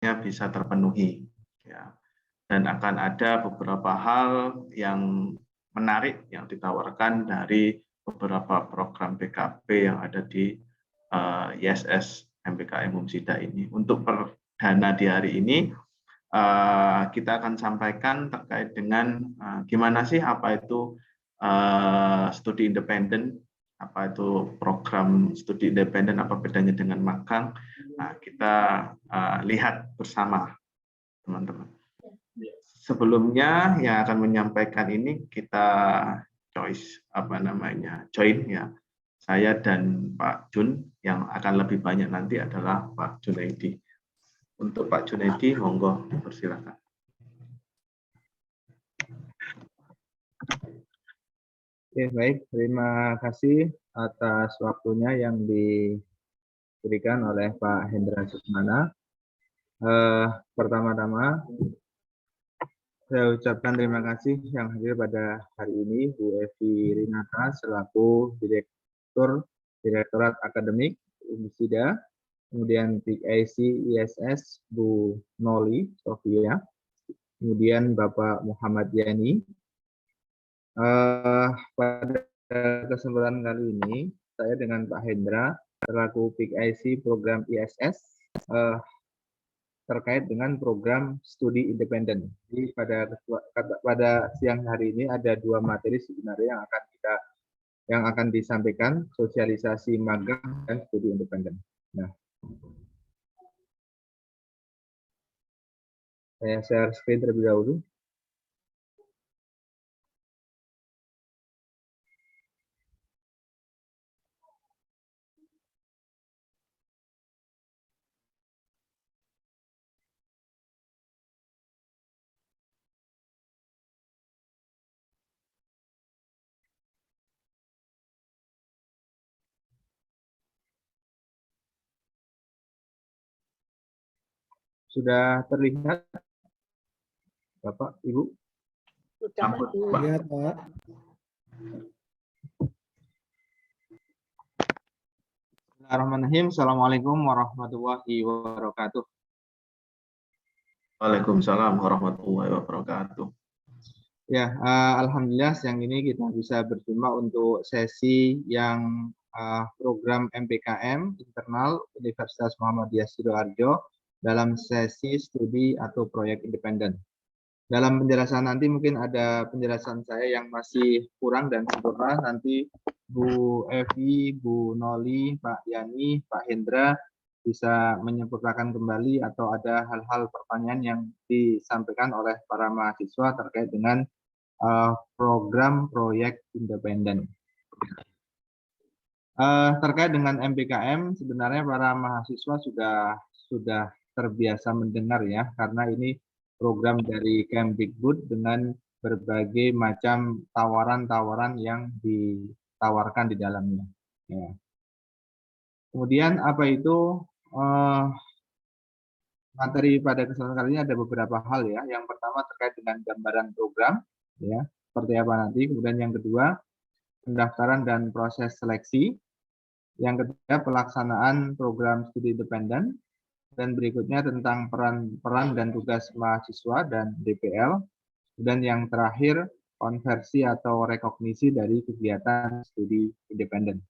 bisa terpenuhi, ya. Dan akan ada beberapa hal yang menarik yang ditawarkan dari beberapa program PKP yang ada di ISS MPKM Umsida ini. Untuk perdana di hari ini, kita akan sampaikan terkait dengan gimana sih apa itu studi independen, apa itu program studi independen, apa bedanya dengan magang. Nah, kita lihat bersama, teman-teman. Sebelumnya yang akan menyampaikan ini kita join ya. Saya dan Pak Jun, yang akan lebih banyak nanti adalah Pak Junaidi. Untuk Pak Junaidi, monggo persilakan. Oke, baik. Terima kasih atas waktunya yang diberikan oleh Pak Hendra Susmana. Pertama-tama, saya ucapkan terima kasih yang hadir pada hari ini, Bu Evi Rinata selaku Direktorat Akademik Umsida, kemudian PIC ISS Bu Noli Sofia, kemudian Bapak Muhammad Yani. Pada kesempatan kali ini, saya dengan Pak Hendra selaku PIC program ISS terkait dengan program studi independen. Jadi pada siang hari ini ada dua materi sebenarnya yang akan disampaikan, sosialisasi magang dan studi independen. Nah, saya share screen terlebih dahulu. Sudah terlihat, Bapak, Ibu? Sudah lihat, Pak. Bismillahirrahmanirrahim. Assalamualaikum warahmatullahi wabarakatuh. Waalaikumsalam warahmatullahi wabarakatuh. Ya, alhamdulillah siang ini kita bisa berjumpa untuk sesi yang program MPKM internal Universitas Muhammadiyah Sidoarjo dalam sesi studi atau proyek independen. Dalam penjelasan nanti mungkin ada penjelasan saya yang masih kurang dan sempurna. Nanti Bu Evi, Bu Noli, Pak Yani, Pak Hendra bisa menyempurnakan kembali atau ada hal-hal pertanyaan yang disampaikan oleh para mahasiswa terkait dengan program proyek independen. Terkait dengan MPKM, sebenarnya para mahasiswa sudah terbiasa mendengar ya, karena ini program dari Kemdikbud dengan berbagai macam tawaran-tawaran yang ditawarkan di dalamnya. Ya. Kemudian apa itu materi pada kesempatan kali ini ada beberapa hal ya. Yang pertama terkait dengan gambaran program, ya seperti apa nanti. Kemudian yang kedua pendaftaran dan proses seleksi. Yang ketiga pelaksanaan program studi independen. Dan berikutnya tentang peran dan tugas mahasiswa dan DPL. Dan yang terakhir konversi atau rekognisi dari kegiatan studi independen.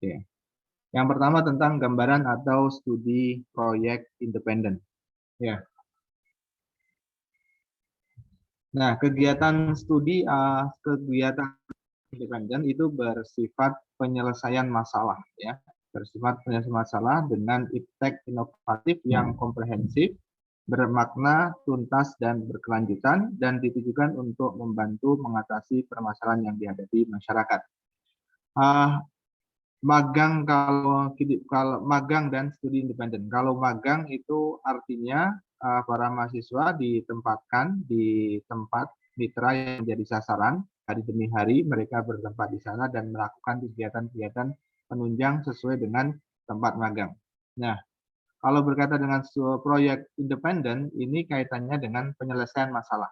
Oke. Yang pertama tentang gambaran atau studi proyek independen. Ya. Nah, kegiatan studi independen itu bersifat penyelesaian masalah, ya. Bersifat penyelesaian masalah dengan iptek inovatif yang komprehensif, bermakna, tuntas, dan berkelanjutan, dan ditujukan untuk membantu mengatasi permasalahan yang dihadapi masyarakat. Magang kalau magang dan studi independen. Kalau magang itu artinya para mahasiswa ditempatkan di tempat mitra yang menjadi sasaran hari demi hari, mereka bertempat di sana dan melakukan kegiatan-kegiatan penunjang sesuai dengan tempat magang. Nah, kalau berkaitan dengan proyek independen, ini kaitannya dengan penyelesaian masalah.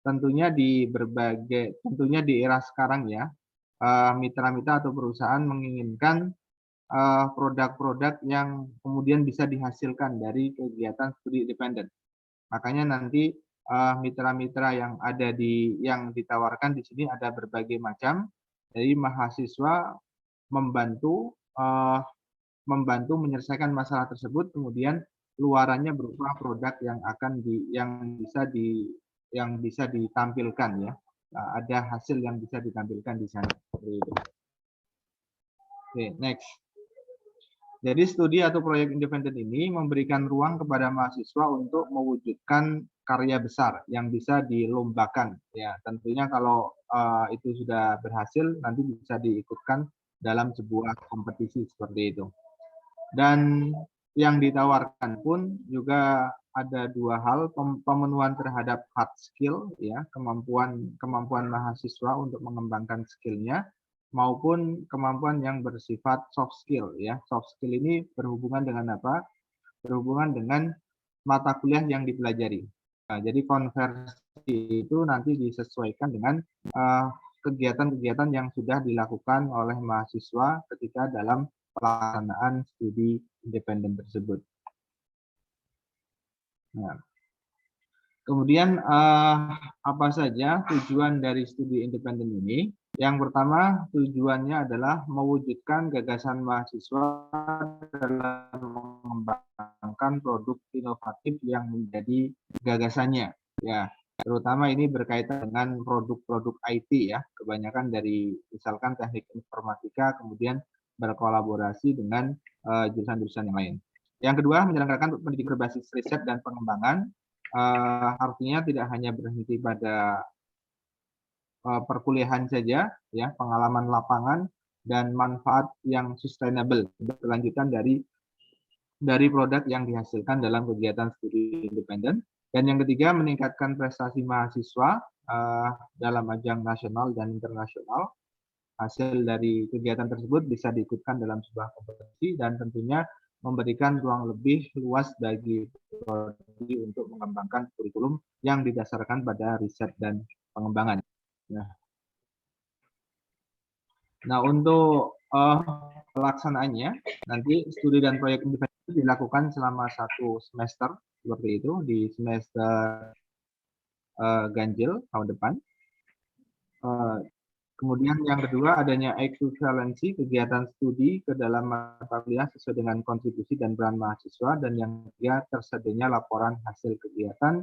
Tentunya di era sekarang ya, mitra-mitra atau perusahaan menginginkan produk-produk yang kemudian bisa dihasilkan dari kegiatan studi independen. Makanya nanti mitra-mitra yang ditawarkan di sini ada berbagai macam. Jadi mahasiswa membantu menyelesaikan masalah tersebut, kemudian luarannya berupa produk yang bisa ditampilkan ya. Ada hasil yang bisa ditampilkan di sana. Oke, next. Jadi studi atau proyek independen ini memberikan ruang kepada mahasiswa untuk mewujudkan karya besar yang bisa dilombakan. Ya, tentunya kalau itu sudah berhasil, nanti bisa diikutkan dalam sebuah kompetisi seperti itu. Dan yang ditawarkan pun juga ada dua hal, pemenuhan terhadap hard skill, ya, kemampuan mahasiswa untuk mengembangkan skillnya, maupun kemampuan yang bersifat soft skill, ya. Soft skill ini berhubungan dengan apa? Berhubungan dengan mata kuliah yang dipelajari. Nah, jadi konversi itu nanti disesuaikan dengan kegiatan-kegiatan yang sudah dilakukan oleh mahasiswa ketika dalam pelaksanaan studi independen tersebut. Nah, kemudian apa saja tujuan dari studi independen ini? Yang pertama, tujuannya adalah mewujudkan gagasan mahasiswa dalam mengembangkan produk inovatif yang menjadi gagasannya. Ya, terutama ini berkaitan dengan produk-produk IT ya, kebanyakan dari misalkan teknik informatika, kemudian berkolaborasi dengan jurusan-jurusan yang lain. Yang kedua, menyelenggarakan pendidikan berbasis riset dan pengembangan. Artinya tidak hanya berhenti pada perkuliahan saja, ya, pengalaman lapangan dan manfaat yang sustainable, berkelanjutan dari produk yang dihasilkan dalam kegiatan studi independen. Dan yang ketiga, meningkatkan prestasi mahasiswa dalam ajang nasional dan internasional. Hasil dari kegiatan tersebut bisa diikutkan dalam sebuah kompetisi dan tentunya memberikan ruang lebih luas bagi prodi untuk mengembangkan kurikulum yang didasarkan pada riset dan pengembangan. Nah, untuk pelaksanaannya, nanti studi dan proyek independen dilakukan selama 1 semester, seperti itu, di semester ganjil tahun depan. Kemudian yang kedua, adanya equivalensi kegiatan studi ke dalam mata kuliah sesuai dengan kontribusi dan peran mahasiswa, dan yang ketiga, tersedianya laporan hasil kegiatan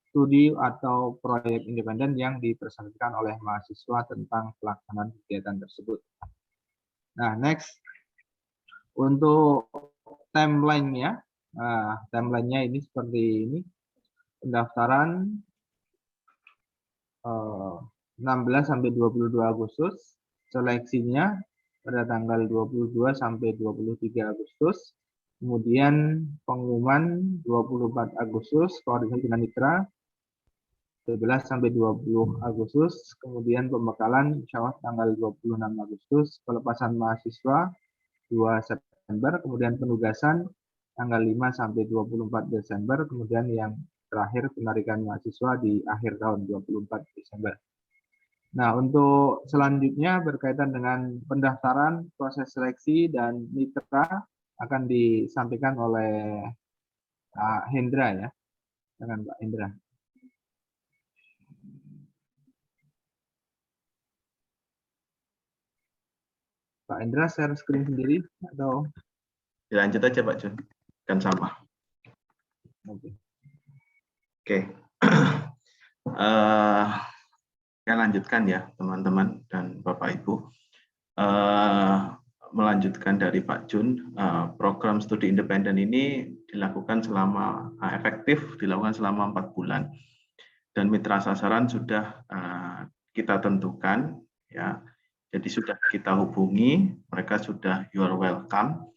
studi atau proyek independen yang dipresentasikan oleh mahasiswa tentang pelaksanaan kegiatan tersebut. Nah, next. Untuk timeline-nya, timeline-nya ini seperti ini. Pendaftaran 16 sampai 22 Agustus, seleksinya pada tanggal 22 sampai 23 Agustus, kemudian pengumuman 24 Agustus, koordinasi dengan mitra 11 sampai 20 Agustus, kemudian pembekalan insya Allah tanggal 26 Agustus, pelepasan mahasiswa 2 September, kemudian penugasan tanggal 5 sampai 24 Desember, kemudian yang terakhir penarikan mahasiswa di akhir tahun 24 Desember. Nah, untuk selanjutnya berkaitan dengan pendaftaran, proses seleksi, dan mitra akan disampaikan oleh Pak Hendra ya, dengan Pak Hendra. Pak Hendra share screen sendiri atau? Lanjut aja Pak Jun, kan sama. Oke. Saya lanjutkan ya teman-teman dan Bapak Ibu. Melanjutkan dari Pak Jun, program studi independen ini dilakukan efektif dilakukan selama 4 bulan, dan mitra sasaran sudah kita tentukan ya. Jadi sudah kita hubungi, mereka sudah you are welcome,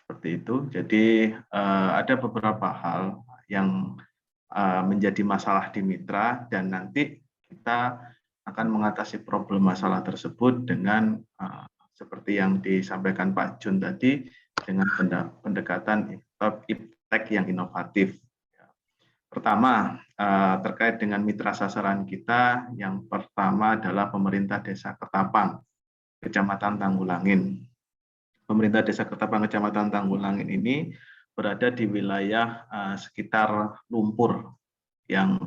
seperti itu. Jadi ada beberapa hal yang menjadi masalah di mitra, dan nanti kita akan mengatasi problem masalah tersebut dengan seperti yang disampaikan Pak Jun tadi, dengan pendekatan iptek yang inovatif. Pertama, terkait dengan mitra sasaran kita, yang pertama adalah pemerintah Desa Ketapang, Kecamatan Tanggulangin. pemerintah Desa Ketapang Kecamatan Tanggulangin ini berada di wilayah sekitar lumpur yang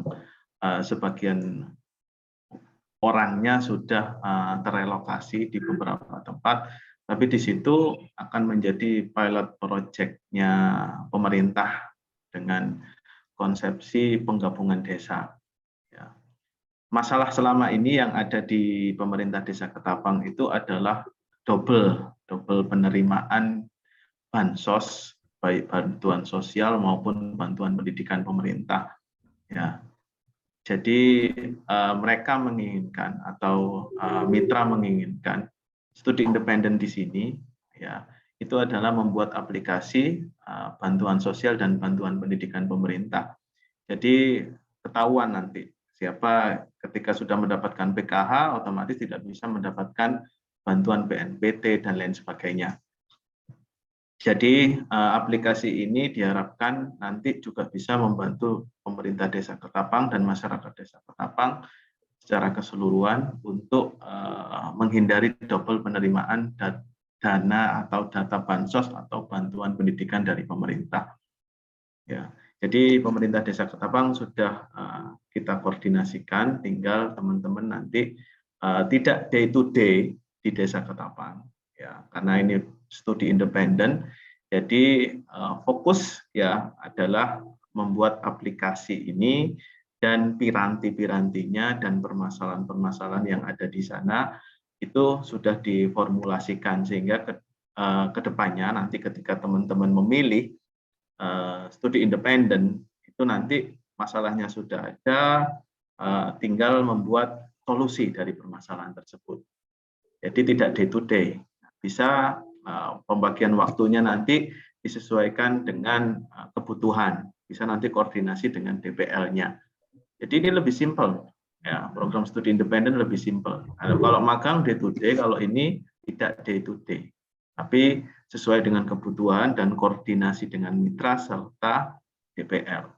sebagian orangnya sudah terelokasi di beberapa tempat, tapi di situ akan menjadi pilot project-nya pemerintah dengan konsepsi penggabungan desa. Ya. Masalah selama ini yang ada di pemerintah Desa Ketapang itu adalah double penerimaan bansos, baik bantuan sosial maupun bantuan pendidikan pemerintah. Ya, jadi mereka menginginkan atau mitra menginginkan studi independen di sini, ya, itu adalah membuat aplikasi bantuan sosial dan bantuan pendidikan pemerintah. Jadi ketahuan nanti siapa ketika sudah mendapatkan PKH otomatis tidak bisa mendapatkan bantuan BNPT dan lain sebagainya. Jadi aplikasi ini diharapkan nanti juga bisa membantu pemerintah Desa Ketapang dan masyarakat Desa Ketapang secara keseluruhan untuk menghindari double penerimaan dana atau data bansos atau bantuan pendidikan dari pemerintah. Ya, jadi pemerintah Desa Ketapang sudah kita koordinasikan, tinggal teman-teman nanti tidak day to day di Desa Ketapang, ya, karena ini studi independen. Jadi fokus ya adalah membuat aplikasi ini dan piranti-pirantinya dan permasalahan-permasalahan yang ada di sana itu sudah diformulasikan sehingga ke depannya nanti ketika teman-teman memilih studi independen itu nanti masalahnya sudah ada, tinggal membuat solusi dari permasalahan tersebut. Jadi tidak day to day, bisa pembagian waktunya nanti disesuaikan dengan kebutuhan, bisa nanti koordinasi dengan DPL-nya. Jadi ini lebih simpel, ya, program studi independen lebih simpel. Kalau magang day to day, kalau ini tidak day to day, tapi sesuai dengan kebutuhan dan koordinasi dengan mitra serta DPL.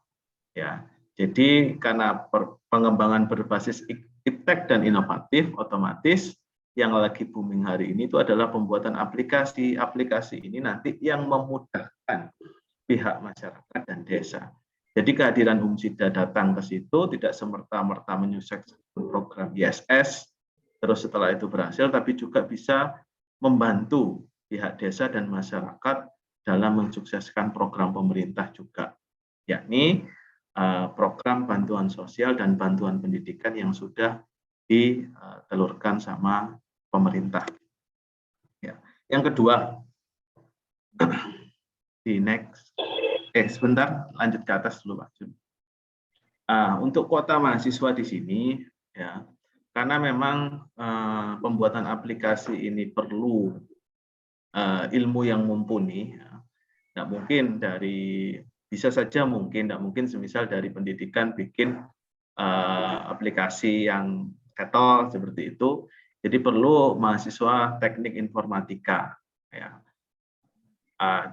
Ya, jadi karena pengembangan berbasis iptek dan inovatif, otomatis yang lagi booming hari ini itu adalah pembuatan aplikasi. Aplikasi ini nanti yang memudahkan pihak masyarakat dan desa. Jadi kehadiran Humsida datang ke situ tidak semerta-merta menyukseskan program ISS, terus setelah itu berhasil, tapi juga bisa membantu pihak desa dan masyarakat dalam mensukseskan program pemerintah juga, yakni program bantuan sosial dan bantuan pendidikan yang sudah ditelurkan sama pemerintah. Ya. Yang kedua, di next, sebentar, lanjut ke atas dulu Pak Jun. Untuk kuota mahasiswa di sini, ya, karena memang pembuatan aplikasi ini perlu ilmu yang mumpuni, ya. Nggak mungkin bisa saja mungkin, nggak mungkin semisal dari pendidikan bikin aplikasi yang ketol seperti itu, jadi perlu mahasiswa teknik informatika, ya.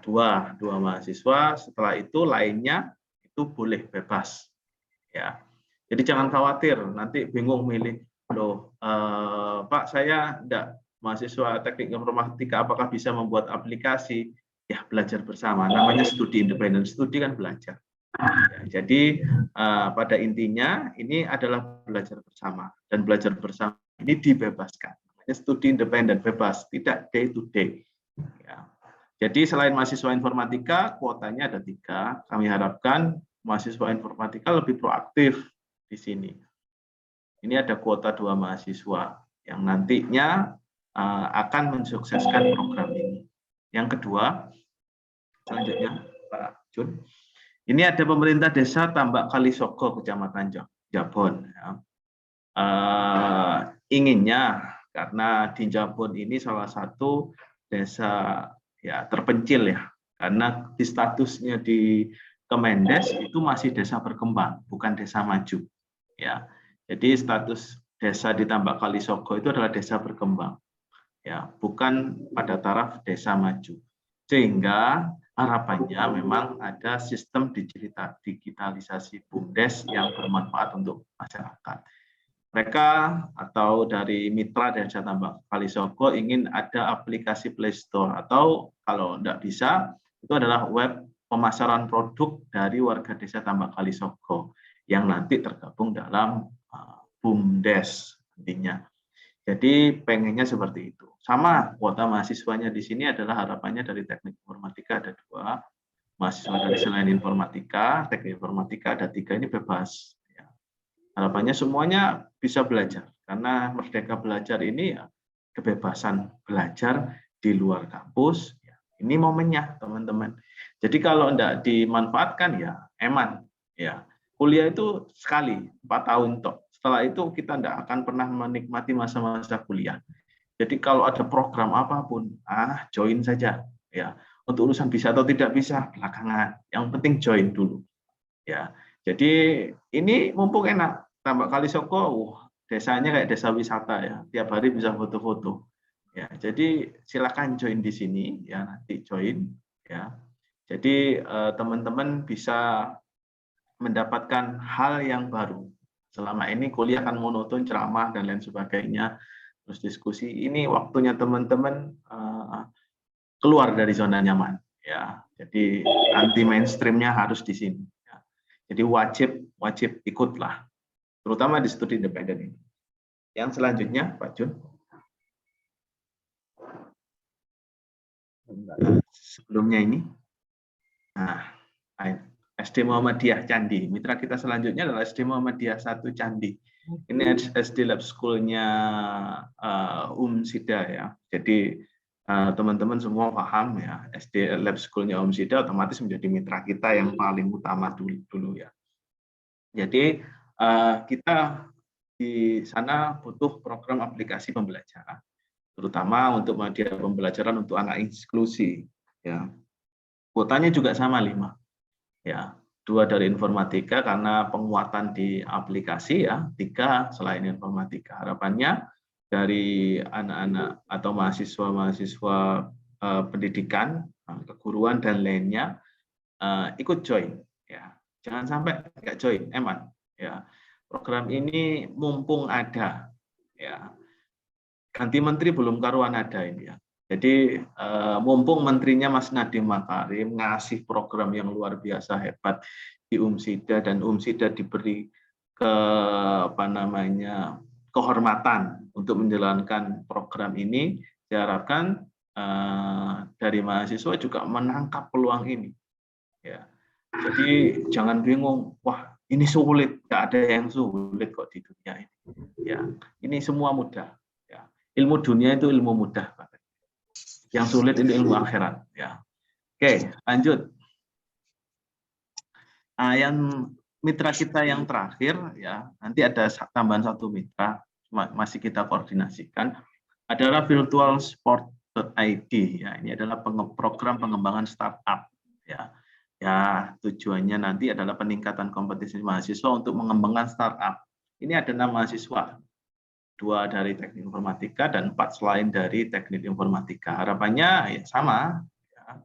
Dua mahasiswa, setelah itu lainnya itu boleh bebas, ya. Jadi jangan khawatir nanti bingung milih, loh Pak saya enggak mahasiswa teknik informatika apakah bisa membuat aplikasi? Ya belajar bersama, namanya studi independen, studi kan belajar. Ya, jadi pada intinya ini adalah belajar bersama dan belajar bersama ini dibebaskan. Namanya studi independen bebas, tidak day to day. Ya. Jadi selain mahasiswa informatika, kuotanya ada 3. Kami harapkan mahasiswa informatika lebih proaktif di sini. Ini ada kuota 2 mahasiswa yang nantinya akan mensukseskan program ini. Yang kedua, selanjutnya Pak Jun, ini ada pemerintah desa Tambak Kalisoko, Kecamatan Jabon. Ya. Inginnya karena di Jabon ini salah satu desa ya terpencil ya, karena di statusnya di Kemendes itu masih desa berkembang, bukan desa maju. Ya, jadi status desa di Tambak Kalisoko itu adalah desa berkembang, ya, bukan pada taraf desa maju. Sehingga harapannya memang ada sistem digitalisasi BUMDes yang bermanfaat untuk masyarakat. mereka atau dari mitra Desa Tambak Kalisoko ingin ada aplikasi Play Store, atau kalau tidak bisa itu adalah web pemasaran produk dari warga Desa Tambak Kalisoko yang nanti tergabung dalam BUMDes nantinya. Jadi pengennya seperti itu. Sama kuota mahasiswanya di sini adalah harapannya dari teknik informatika ada 2, mahasiswa dari selain informatika, teknik informatika ada 3, ini bebas. Harapannya semuanya bisa belajar, karena Merdeka Belajar ini ya kebebasan belajar di luar kampus. Ini momennya, teman-teman. Jadi kalau tidak dimanfaatkan ya eman. Ya, kuliah itu sekali 4 tahun toh. Setelah itu kita tidak akan pernah menikmati masa-masa kuliah. Jadi kalau ada program apapun, join saja. Ya, untuk urusan bisa atau tidak bisa belakangan. Yang penting join dulu. Ya, jadi ini mumpung enak. Tambak Kalisoko, desanya kayak desa wisata ya, tiap hari bisa foto-foto. Ya, jadi silakan join di sini ya, nanti join ya. Jadi teman-teman bisa mendapatkan hal yang baru. Selama ini kuliah kan monoton, ceramah dan lain sebagainya, terus diskusi. Ini waktunya teman-teman keluar dari zona nyaman ya. Jadi anti mainstreamnya harus di sini. Ya. Jadi wajib ikutlah, terutama di studi independen ini. Yang selanjutnya, Pak Jun. Sebelumnya ini, SD Muhammadiyah Candi. Mitra kita selanjutnya adalah SD Muhammadiyah 1 Candi. Ini SD Lab School-nya Sida ya. Jadi teman-teman semua paham ya, SD Lab School-nya Sida otomatis menjadi mitra kita yang paling utama dulu ya. Jadi kita di sana butuh program aplikasi pembelajaran, terutama untuk media pembelajaran untuk anak inklusi. Ya, kuotanya juga sama 5. Ya, 2 dari informatika karena penguatan di aplikasi ya, 3 selain informatika. Harapannya dari anak-anak atau mahasiswa pendidikan, keguruan dan lainnya ikut join. Ya, jangan sampai nggak join, eman. Ya. Program ini mumpung ada, ya. Ganti menteri belum karuan ada ini ya. Jadi mumpung menterinya Mas Nadiem Makarim ngasih program yang luar biasa hebat di Sida, dan Sida diberi kehormatan untuk menjalankan program ini, diharapkan dari mahasiswa juga menangkap peluang ini. Ya. Jadi jangan bingung, wah ini sulit, nggak ada yang sulit kok di dunia ini. Ya, ini semua mudah. Ya. Ilmu dunia itu ilmu mudah, Pak. Yang sulit ini ilmu akhirat. Ya. Oke, lanjut. Yang mitra kita yang terakhir, ya nanti ada tambahan 1 mitra, masih kita koordinasikan, adalah virtualsport.id. Ya, ini adalah program pengembangan startup. Ya. Ya, tujuannya nanti adalah peningkatan kompetisi mahasiswa untuk mengembangkan startup. Ini ada 6 mahasiswa, 2 dari teknik informatika dan 4 selain dari teknik informatika. Harapannya ya sama, ya,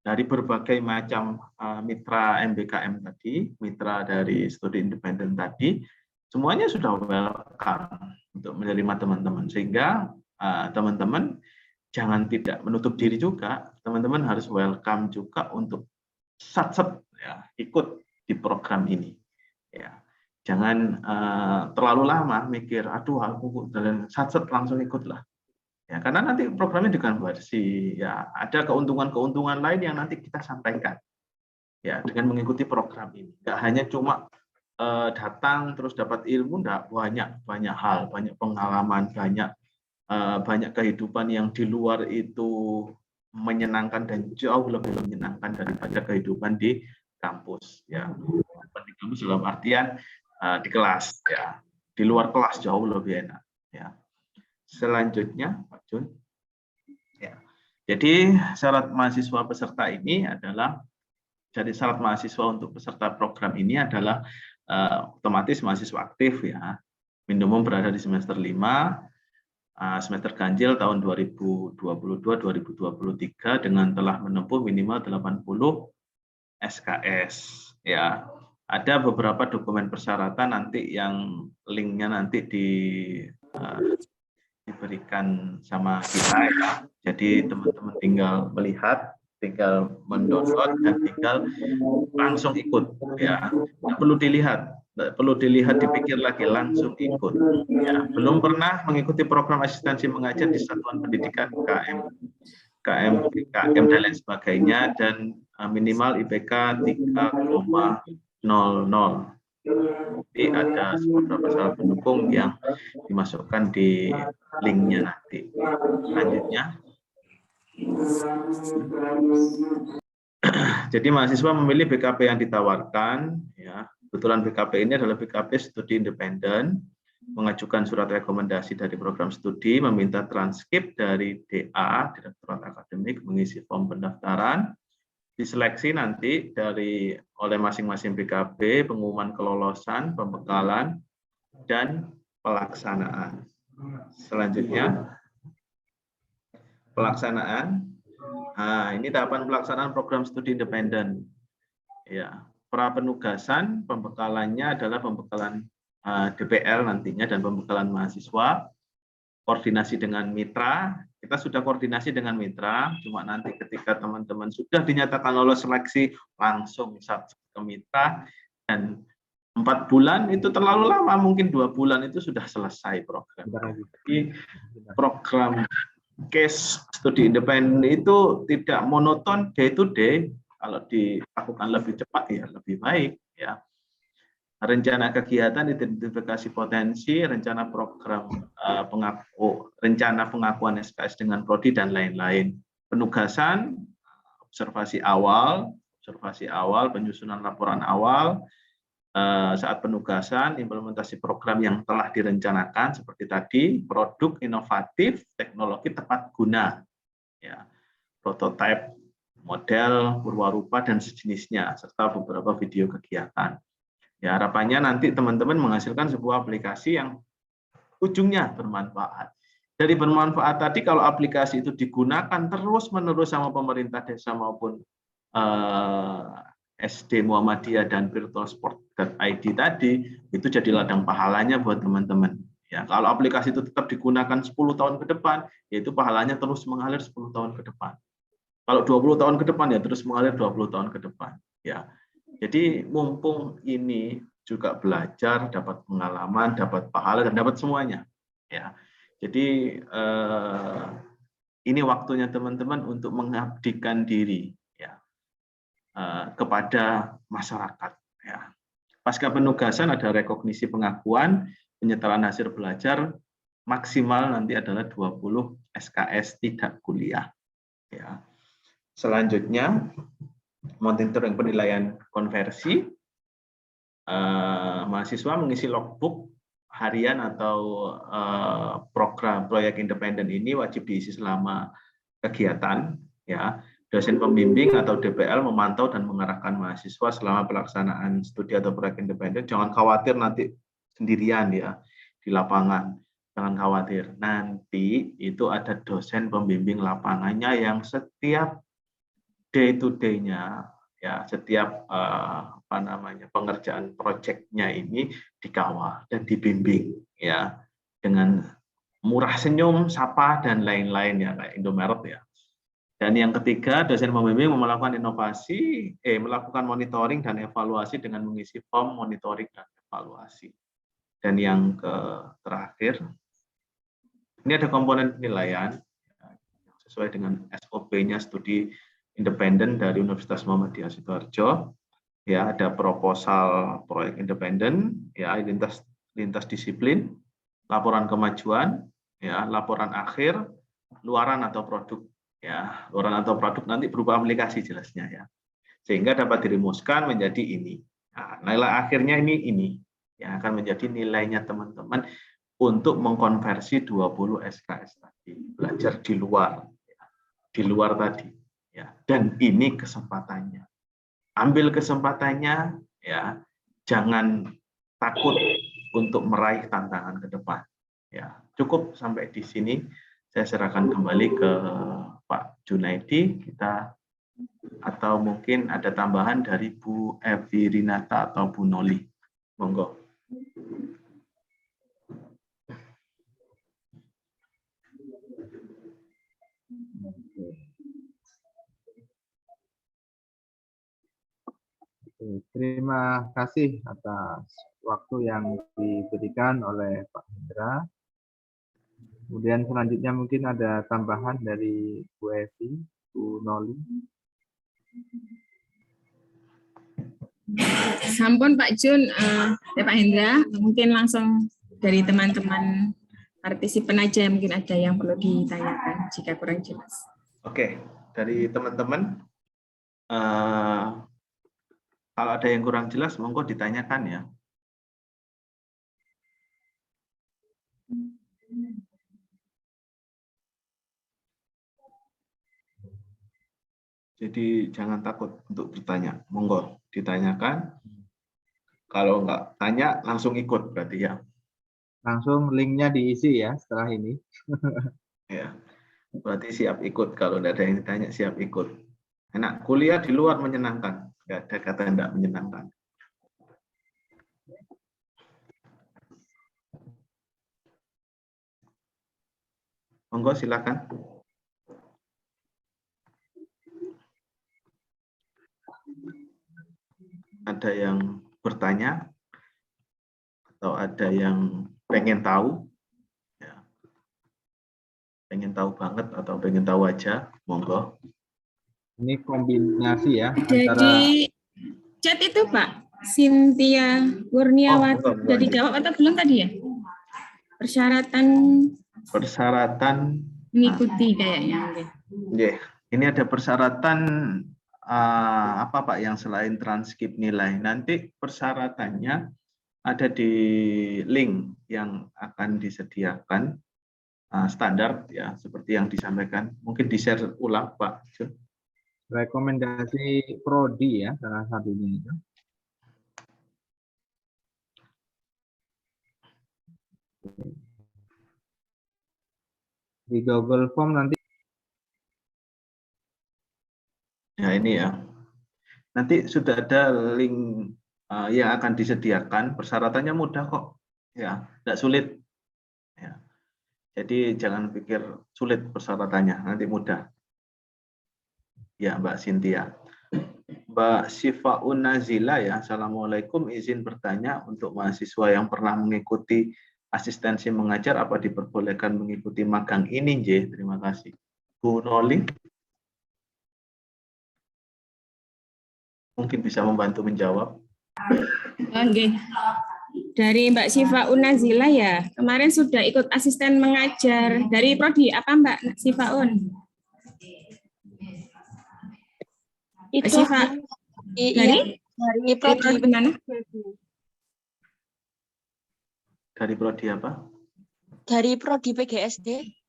dari berbagai macam mitra MBKM tadi, mitra dari studi independen tadi, semuanya sudah welcome untuk menerima teman-teman, sehingga teman-teman jangan tidak menutup diri juga, teman-teman harus welcome juga untuk ya, ikut di program ini. Ya, jangan terlalu lama mikir, aduh aku dan langsung ikutlah. Ya, karena nanti programnya dikonversi. Ya, ada keuntungan-keuntungan lain yang nanti kita sampaikan. Ya, dengan mengikuti program ini. Nggak hanya cuma datang terus dapat ilmu, enggak, banyak hal, banyak pengalaman, banyak kehidupan yang di luar itu menyenangkan dan jauh lebih menyenangkan daripada kehidupan di kampus. Ya, di kampus dalam artian di kelas. Ya, di luar kelas jauh lebih enak. Ya. Selanjutnya, Pak Jun. Ya. Jadi syarat mahasiswa peserta ini adalah, jadi syarat mahasiswa untuk peserta program ini adalah otomatis mahasiswa aktif ya, minimum berada di semester 5. Semester ganjil tahun 2022-2023 dengan telah menempuh minimal 80 SKS ya. ada beberapa dokumen persyaratan nanti yang linknya nanti diberikan sama kita ya. Jadi teman-teman tinggal melihat, tinggal mendownload dan tinggal langsung ikut ya. Nggak perlu dilihat, dipikir lagi, langsung ikut. Ya, belum pernah mengikuti program asistensi mengajar di satuan pendidikan KM dan lain sebagainya, dan minimal IPK 3,00. Jadi ada beberapa syarat pendukung yang dimasukkan di linknya nanti. Selanjutnya, jadi mahasiswa memilih BKP yang ditawarkan. Ya, kebetulan BKP ini adalah BKP studi independen, mengajukan surat rekomendasi dari program studi, meminta transkrip dari DA, Direktorat Akademik, mengisi form pendaftaran, diseleksi nanti oleh masing-masing BKP, pengumuman kelolosan, pembekalan, dan pelaksanaan. Selanjutnya, pelaksanaan. Nah, ini tahapan pelaksanaan program studi independen. Ya, pra penugasan, pembekalannya adalah pembekalan DPL nantinya dan pembekalan mahasiswa. Koordinasi dengan mitra, kita sudah koordinasi dengan mitra, cuma nanti ketika teman-teman sudah dinyatakan lolos seleksi, langsung ke mitra, dan 4 bulan itu terlalu lama, mungkin 2 bulan itu sudah selesai program. Jadi program case studi independen itu tidak monoton day to day, kalau dilakukan lebih cepat ya lebih baik ya. Rencana kegiatan, identifikasi potensi, rencana program rencana pengakuan SKS dengan prodi dan lain-lain. Penugasan, observasi awal, penyusunan laporan awal, saat penugasan, implementasi program yang telah direncanakan seperti tadi, produk inovatif, teknologi tepat guna, ya, prototipe, model, purwarupa dan sejenisnya, serta beberapa video kegiatan. Ya, harapannya nanti teman-teman menghasilkan sebuah aplikasi yang ujungnya bermanfaat. Dari bermanfaat tadi, kalau aplikasi itu digunakan terus-menerus sama pemerintah desa maupun SD Muhammadiyah dan virtualsport.id tadi, itu jadi ladang pahalanya buat teman-teman. Ya, kalau aplikasi itu tetap digunakan 10 tahun ke depan, yaitu pahalanya terus mengalir 10 tahun ke depan. Kalau 20 tahun ke depan, ya terus mengalir 20 tahun ke depan. Ya. Jadi mumpung ini juga belajar, dapat pengalaman, dapat pahala, dan dapat semuanya. Ya, jadi ini waktunya teman-teman untuk mengabdikan diri ya kepada masyarakat. Ya. Pasca penugasan ada rekognisi pengakuan, penyetaraan hasil belajar maksimal nanti adalah 20 SKS tidak kuliah. Ya. Selanjutnya, monitoring penilaian konversi, mahasiswa mengisi logbook harian atau program proyek independen ini wajib diisi selama kegiatan. Ya, dosen pembimbing atau DPL memantau dan mengarahkan mahasiswa selama pelaksanaan studi atau proyek independen. Jangan khawatir nanti sendirian ya di lapangan. Jangan khawatir. Nanti itu ada dosen pembimbing lapangannya yang setiap day to day-nya ya, setiap pengerjaan proyeknya ini dikawal dan dibimbing ya dengan murah senyum, sapa dan lain-lain ya kayak Indomaret ya. Dan yang ketiga, dosen pembimbing melakukan melakukan monitoring dan evaluasi dengan mengisi form monitoring dan evaluasi. Dan yang terakhir, ini ada komponen penilaian sesuai dengan SOP-nya studi independen dari Universitas Muhammadiyah Sidoarjo. Ya, ada proposal proyek independen, ya, lintas disiplin, laporan kemajuan, ya, laporan akhir, luaran atau produk, ya, luaran atau produk nanti berupa aplikasi jelasnya ya, sehingga dapat dirumuskan menjadi ini. Nah, nilai akhirnya ini yang akan menjadi nilainya teman-teman untuk mengkonversi 20 SKS tadi, belajar di luar tadi. Ya, dan ini kesempatannya. Ambil kesempatannya, ya, jangan takut untuk meraih tantangan ke depan. Ya, cukup sampai di sini. Saya serahkan kembali ke Pak Junaidi. Kita Atau mungkin ada tambahan dari Bu Evi Rinata atau Bu Noli. Monggo. Terima kasih atas waktu yang diberikan oleh Pak Hendra. Kemudian selanjutnya mungkin ada tambahan dari Bu Evi, Bu Noli. Sampun Pak Jun, Pak Hendra, mungkin langsung dari teman-teman partisipan aja, mungkin ada yang perlu ditanyakan jika kurang jelas. Oke, dari teman-teman, kalau ada yang kurang jelas, monggo ditanyakan ya. Jadi jangan takut untuk bertanya, monggo ditanyakan. Kalau nggak tanya, langsung ikut berarti ya. Langsung linknya diisi ya setelah ini. Ya, berarti siap ikut. Kalau nggak ada yang ditanya, siap ikut. Enak, kuliah di luar menyenangkan. Nggak ada kata nggak menyenangkan. Monggo silakan. Ada yang bertanya atau ada yang pengen tahu, ya. Pengen tahu banget atau pengen tahu aja, monggo. Ini kombinasi ya Jadi antara chat itu Pak, Cynthia Kurniawati, sudah dijawab atau belum tadi ya? Persyaratan mengikuti kayaknya. Yeah. Ini ada persyaratan apa Pak yang selain transkrip nilai. Nanti persyaratannya ada di link yang akan disediakan standar ya seperti yang disampaikan. Mungkin di-share ulang Pak Jun. Rekomendasi prodi ya salah satunya itu. Di Google Form nanti. Ya ini ya. Nanti sudah ada link yang akan disediakan. Persyaratannya mudah kok. Ya, tidak sulit. Ya. Jadi jangan pikir sulit persyaratannya, nanti mudah. Ya Mbak Cynthia. Mbak Sifaun Nazila ya, Assalamualaikum, izin bertanya untuk mahasiswa yang pernah mengikuti asistensi mengajar, apa diperbolehkan mengikuti magang ini, J? Terima kasih. Bu Noli, mungkin bisa membantu menjawab. Oke. Dari Mbak Sifaun Nazila ya, kemarin sudah ikut asisten mengajar dari prodi apa Mbak Sifaun? Itu Sifa dari prodi mana? Dari prodi apa? Dari prodi PGSD.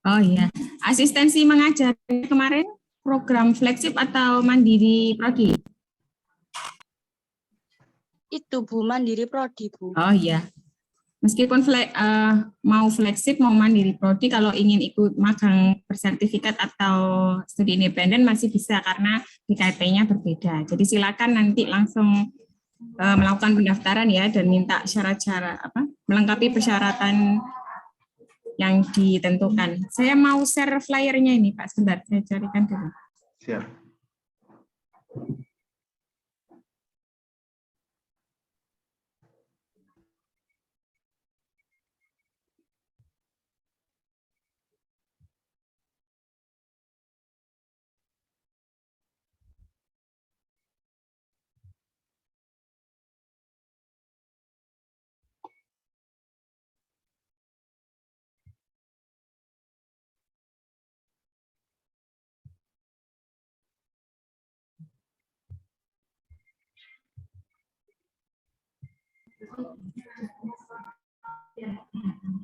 Oh iya, asistensi mengajar kemarin program fleksib atau mandiri prodi? Itu Bu, mandiri prodi Bu. Oh iya, meskipun mau fleksib mau mandiri prodi, kalau ingin ikut magang bersertifikat atau studi independen masih bisa karena DKP-nya berbeda. Jadi silakan nanti langsung melakukan pendaftaran ya dan minta syarat-syarat melengkapi persyaratan yang ditentukan. Saya mau share flyernya ini Pak, sebentar saya carikan dulu. Siap.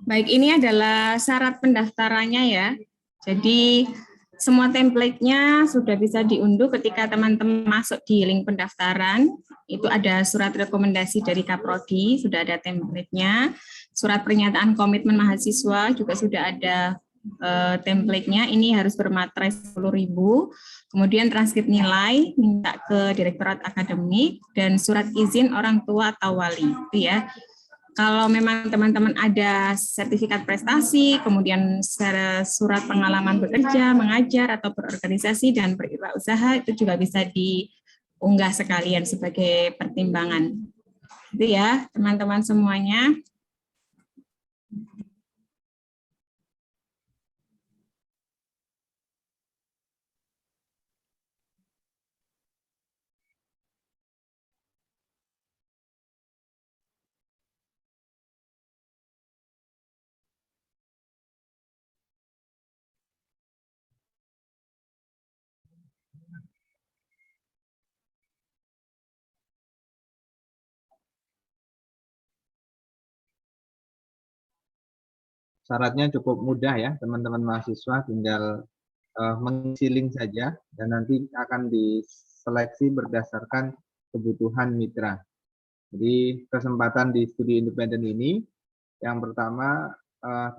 Baik, ini adalah syarat pendaftarannya ya. Jadi semua template-nya sudah bisa diunduh ketika teman-teman masuk di link pendaftaran. Itu ada surat rekomendasi dari Kaprodi, sudah ada template-nya. Surat pernyataan komitmen mahasiswa juga sudah ada template-nya ini harus bermaterai 10.000, kemudian transkrip nilai minta ke Direktorat Akademik, dan surat izin orang tua atau wali, itu ya. Kalau memang teman-teman ada sertifikat prestasi, kemudian surat pengalaman bekerja, mengajar, atau berorganisasi dan berwirausaha, itu juga bisa diunggah sekalian sebagai pertimbangan. Itu ya, teman-teman semuanya. Syaratnya cukup mudah ya, teman-teman mahasiswa, tinggal mengisi link saja dan nanti akan diseleksi berdasarkan kebutuhan mitra. Jadi kesempatan di studi independen ini, yang pertama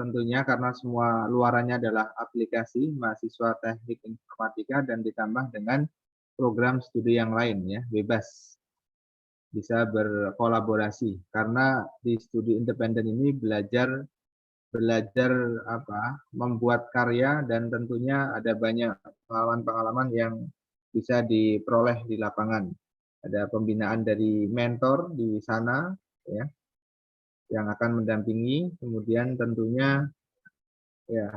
tentunya karena semua luarannya adalah aplikasi mahasiswa teknik informatika dan ditambah dengan program studi yang lain ya, bebas bisa berkolaborasi, karena di studi independen ini belajar membuat karya, dan tentunya ada banyak pengalaman-pengalaman yang bisa diperoleh di lapangan. Ada pembinaan dari mentor di sana ya yang akan mendampingi, kemudian tentunya ya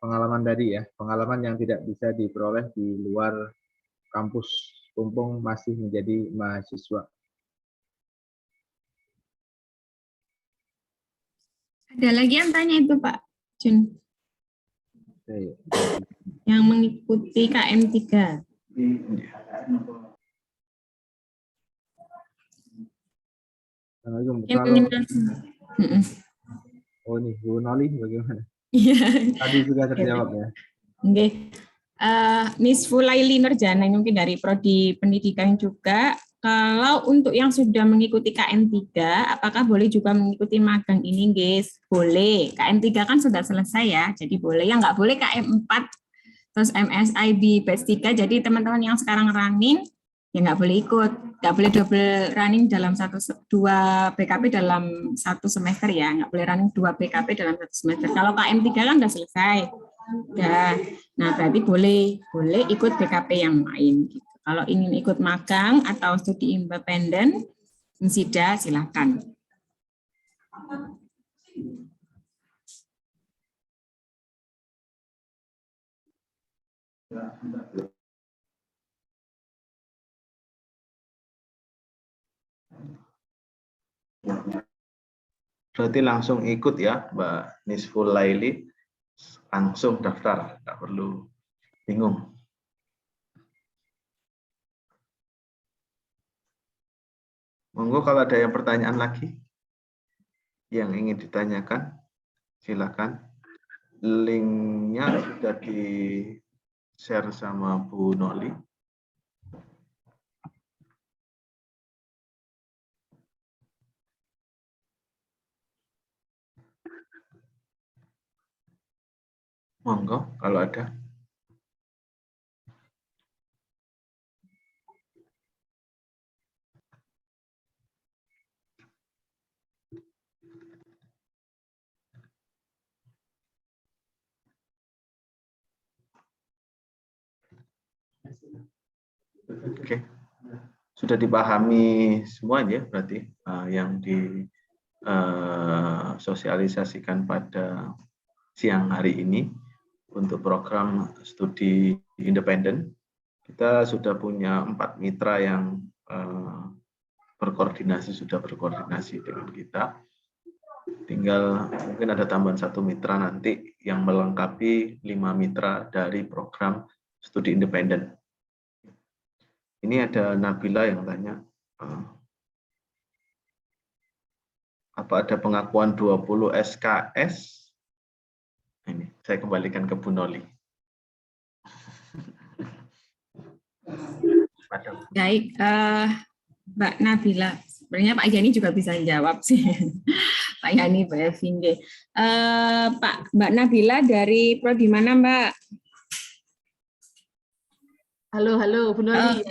pengalaman yang tidak bisa diperoleh di luar kampus mumpung masih menjadi mahasiswa. Ada lagi yang tanya itu Pak Jun, yang mengikuti KM3. Oh nih, Bu Noli bagaimana? Iya. Tadi sudah terjawab ya. Oke. Miss Fulaili Nurjana mungkin dari Prodi Pendidikan juga. Kalau untuk yang sudah mengikuti KM3, apakah boleh juga mengikuti magang ini, guys? Boleh. KM3 kan sudah selesai ya, jadi boleh. Yang nggak boleh KM4, terus MSIB batch 3. Jadi teman-teman yang sekarang running, ya nggak boleh ikut. Nggak boleh double running dalam 2 BKP dalam 1 semester ya. Nggak boleh running 2 BKP dalam 1 semester. Kalau KM3 kan udah selesai. Nah, berarti boleh ikut BKP yang lain. Gitu. Kalau ingin ikut magang atau studi independen, Insida silakan. Berarti langsung ikut ya, Mbak Nisful Laili, langsung daftar, nggak perlu bingung. Monggo kalau ada yang pertanyaan lagi yang ingin ditanyakan, silakan. Linknya sudah di-share sama Bu Noli. Monggo kalau ada. Oke, sudah dipahami semuanya berarti yang disosialisasikan pada siang hari ini untuk program studi independen. Kita sudah punya 4 mitra yang sudah berkoordinasi dengan kita. Tinggal mungkin ada tambahan 1 mitra nanti yang melengkapi 5 mitra dari program studi independen. Ini ada Nabila yang tanya, apa ada pengakuan 20 SKS? Ini saya kembalikan ke Bu Noli. Baik, Mbak Nabila, sebenarnya Pak Yani juga bisa jawab sih. Pak Yani, Mbak Evi. Mbak Nabila dari prodi mana, Mbak? Halo, Bu Noli.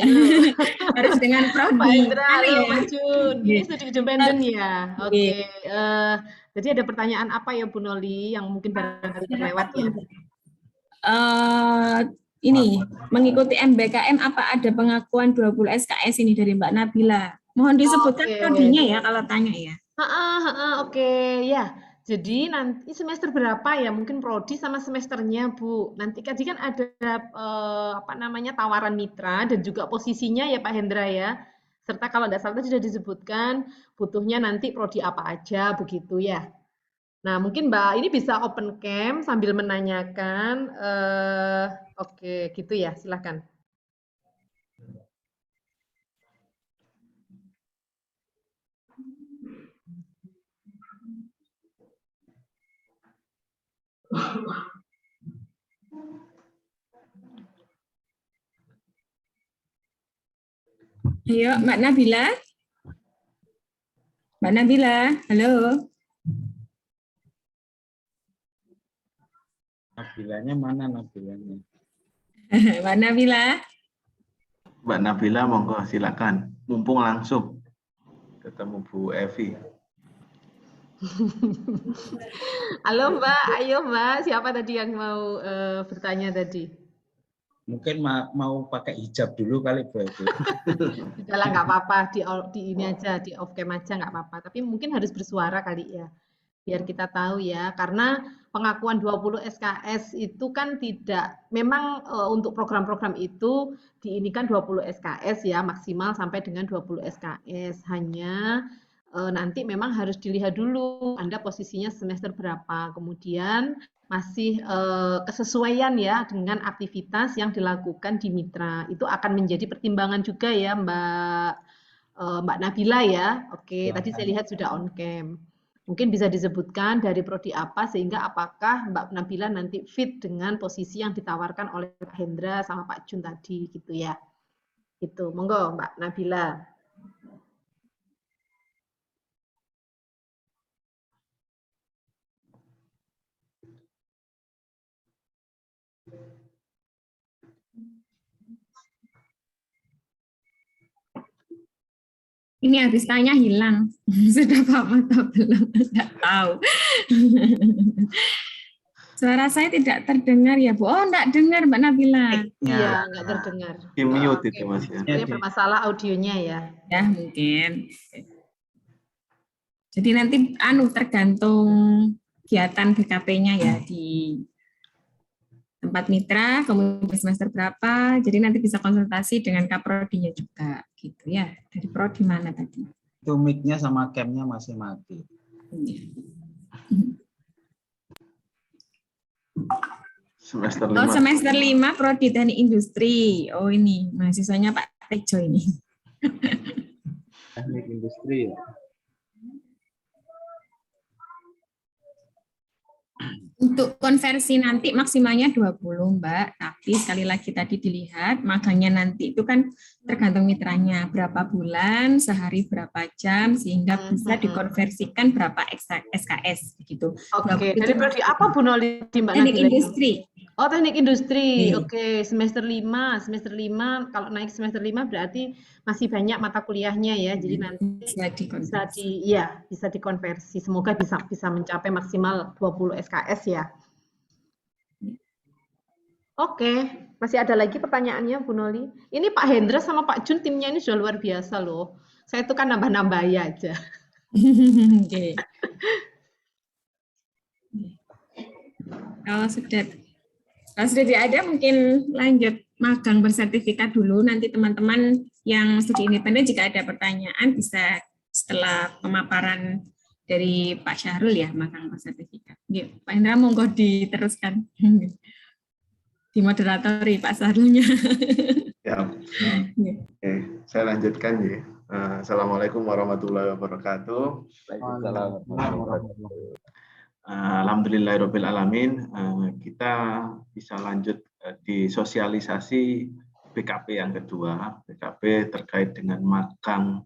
Harus dengan Pak prodi. Hendra, halo Pak Jun. Ini studi independen ya? Oke. Jadi ada pertanyaan apa ya Bu Noli yang mungkin barangkali terlewat ya? Ini, mengikuti MBKM apa ada pengakuan 20 SKS ini dari Mbak Nabila? Mohon disebutkan prodinya ya kalau tanya ya. Oke, ya. Jadi nanti semester berapa ya? Mungkin prodi sama semesternya, Bu. Nanti kan ada apa namanya tawaran mitra dan juga posisinya ya Pak Hendra ya. Serta kalau tidak salah sudah disebutkan butuhnya nanti prodi apa aja begitu ya. Nah, mungkin Mbak ini bisa open cam sambil menanyakan. Oke, gitu ya. Silakan. Ayo, Mbak Nabila. Mbak Nabila, halo. Nabilanya mana Nabilanya? Mbak Nabila. Mbak Nabila, monggo silakan. Mumpung langsung ketemu Bu Evi. Halo Mbak, ayo Mbak, siapa tadi yang mau bertanya tadi? Mungkin mau pakai hijab dulu kali Bu Evi. Sudahlah, nggak apa-apa, di ini aja, di off cam aja nggak apa-apa. Tapi mungkin harus bersuara kali ya, biar kita tahu ya. Karena pengakuan 20 SKS itu kan tidak, memang untuk program-program itu diinikan 20 SKS ya, maksimal sampai dengan 20 SKS. Hanya nanti memang harus dilihat dulu Anda posisinya semester berapa, kemudian masih kesesuaian ya dengan aktivitas yang dilakukan di mitra. Itu akan menjadi pertimbangan juga ya Mbak Nabila ya. Oke, tadi saya lihat sudah on cam. Mungkin bisa disebutkan dari prodi apa sehingga apakah Mbak Nabila nanti fit dengan posisi yang ditawarkan oleh Pak Hendra sama Pak Jun tadi gitu ya. Gitu. Monggo Mbak Nabila. Ini habis tanya hilang. Sudah paham atau belum? Tidak tahu. Suara saya tidak terdengar ya, Bu. Oh, enggak dengar Mbak Nabila. Iya, nggak terdengar. Di mute itu Mas ya. Ini bermasalah audionya ya. Ya, mungkin. Jadi nanti tergantung kegiatan BKP-nya ya di tempat mitra, kemudian semester berapa, jadi nanti bisa konsultasi dengan kaprodinya juga, gitu ya. Dari prodi mana tadi? Itu mic-nya sama cam-nya masih mati. Semester 5. Oh, semester 5 prodi teknik industri. Oh, ini mahasiswanya Pak Tejo ini. Teknik industri ya. Untuk konversi nanti maksimalnya 20 Mbak, tapi sekali lagi tadi dilihat magangnya nanti itu kan tergantung mitranya, berapa bulan, sehari berapa jam, sehingga bisa dikonversikan berapa SKS begitu. Oke, dari prodi apa Bu Noli Mbak Teknik Nabila? industri. Oh, teknik industri. Oke, semester 5. Semester 5, kalau naik semester 5 berarti masih banyak mata kuliahnya ya. Jadi nanti bisa dikonversi. Semoga bisa mencapai maksimal 20 SKS ya. Oke, masih ada lagi pertanyaannya Bu Noli? Ini Pak Hendra sama Pak Jun timnya ini sudah luar biasa loh. Saya itu kan nambah-nambah aja. Oke. Kalau sudah tidak ada, mungkin lanjut magang bersertifikat dulu. Nanti teman-teman yang studi independen jika ada pertanyaan bisa setelah pemaparan dari Pak Syahrul ya, magang bersertifikat. Pak Hendra, monggo diteruskan. Dimoderatori Pak Syahrulnya. Ya. Oke, saya lanjutkan ya. Assalamualaikum warahmatullahi wabarakatuh. Alhamdulillahirabbil alamin, kita bisa lanjut di sosialisasi BKP yang kedua, BKP terkait dengan magang,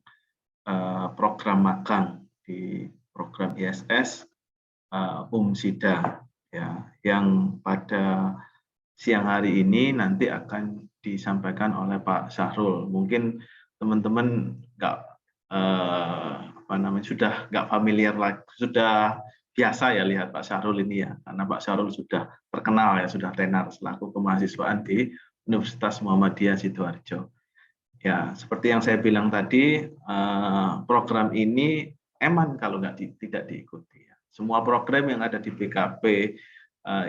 program magang di program ISS Umsida ya, yang pada siang hari ini nanti akan disampaikan oleh Pak Syahrul. Mungkin teman-teman sudah nggak familiar lagi, sudah biasa ya lihat Pak Syahrul ini ya, karena Pak Syahrul sudah terkenal ya, sudah tenar selaku kemahasiswaan di Universitas Muhammadiyah Sidoarjo. Ya, seperti yang saya bilang tadi, program ini eman kalau tidak diikuti. Semua program yang ada di BKP,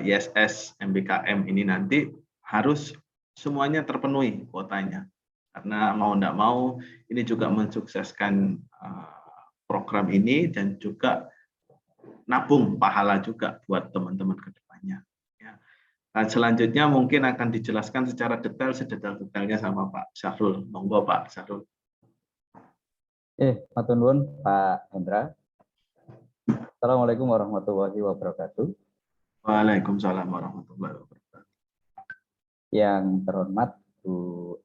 ISS, MBKM ini nanti harus semuanya terpenuhi kuotanya. Karena mau tidak mau, ini juga mensukseskan program ini dan juga nabung pahala juga buat teman-teman ke depannya. Nah, selanjutnya mungkin akan dijelaskan secara detail, sedetail-detailnya sama Pak Syahrul. Monggo Pak Syahrul. Matur nuwun Pak Hendra. Assalamualaikum warahmatullahi wabarakatuh. Waalaikumsalam warahmatullahi wabarakatuh. Yang terhormat Bu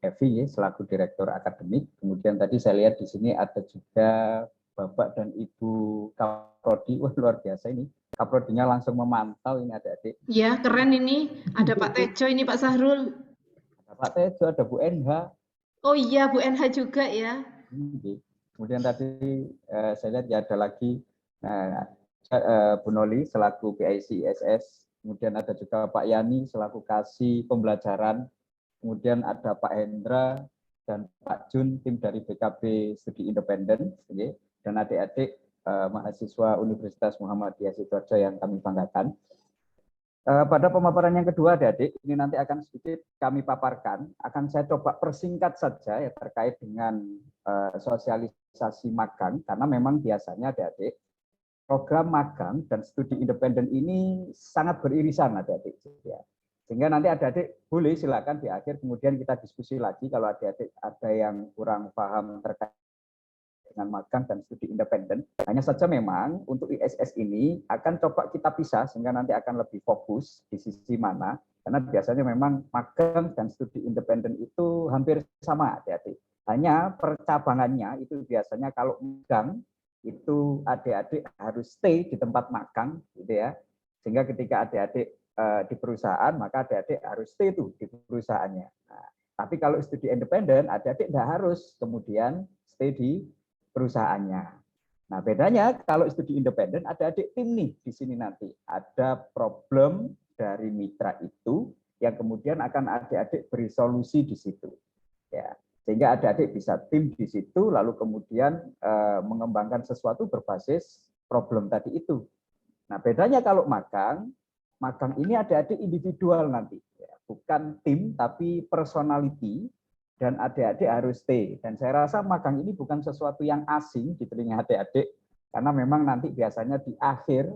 Evi selaku Direktur Akademik. Kemudian tadi saya lihat di sini ada juga Bapak dan Ibu Kaprodi. Wah, luar biasa ini. Kaprodinya langsung memantau ini adik-adik. Ya, keren ini. Ada Pak Tejo ini Pak Syahrul. Ada Pak Tejo, ada Bu NH. Oh iya, Bu NH juga ya. Kemudian tadi saya lihat ya ada lagi Bu Noli selaku PIC ISS. Kemudian ada juga Pak Yani selaku Kasih Pembelajaran. Kemudian ada Pak Hendra dan Pak Jun, tim dari BKB Studi Independen. Dan adik-adik mahasiswa Universitas Muhammadiyah Sidoarjo yang kami banggakan. Pada pemaparan yang kedua, adik-adik, ini nanti akan sedikit kami paparkan. Akan saya coba persingkat saja ya terkait dengan sosialisasi magang, karena memang biasanya adik-adik program magang dan studi independen ini sangat beririsan, adik-adik. Ya. Sehingga nanti adik-adik boleh silakan di akhir kemudian kita diskusi lagi kalau adik-adik ada yang kurang paham terkait dengan magang dan studi independen. Hanya saja memang untuk ISS ini akan coba kita pisah sehingga nanti akan lebih fokus di sisi mana. Karena biasanya memang magang dan studi independen itu hampir sama adik-adik. Hanya percabangannya itu biasanya kalau magang itu adik-adik harus stay di tempat magang gitu ya. Sehingga ketika adik-adik di perusahaan maka adik-adik harus stay tuh di perusahaannya. Nah, tapi kalau studi independen adik-adik tidak harus kemudian stay di perusahaannya. Nah, bedanya kalau studi independen ada adik tim nih di sini nanti. Ada problem dari mitra itu yang kemudian akan adik-adik beri solusi di situ. Ya, sehingga adik-adik bisa tim di situ lalu kemudian mengembangkan sesuatu berbasis problem tadi itu. Nah, bedanya kalau magang ini adik-adik individual nanti, ya, bukan tim tapi personality. Dan adik-adik harus stay. Dan saya rasa magang ini bukan sesuatu yang asing di telinga adik-adik, karena memang nanti biasanya di akhir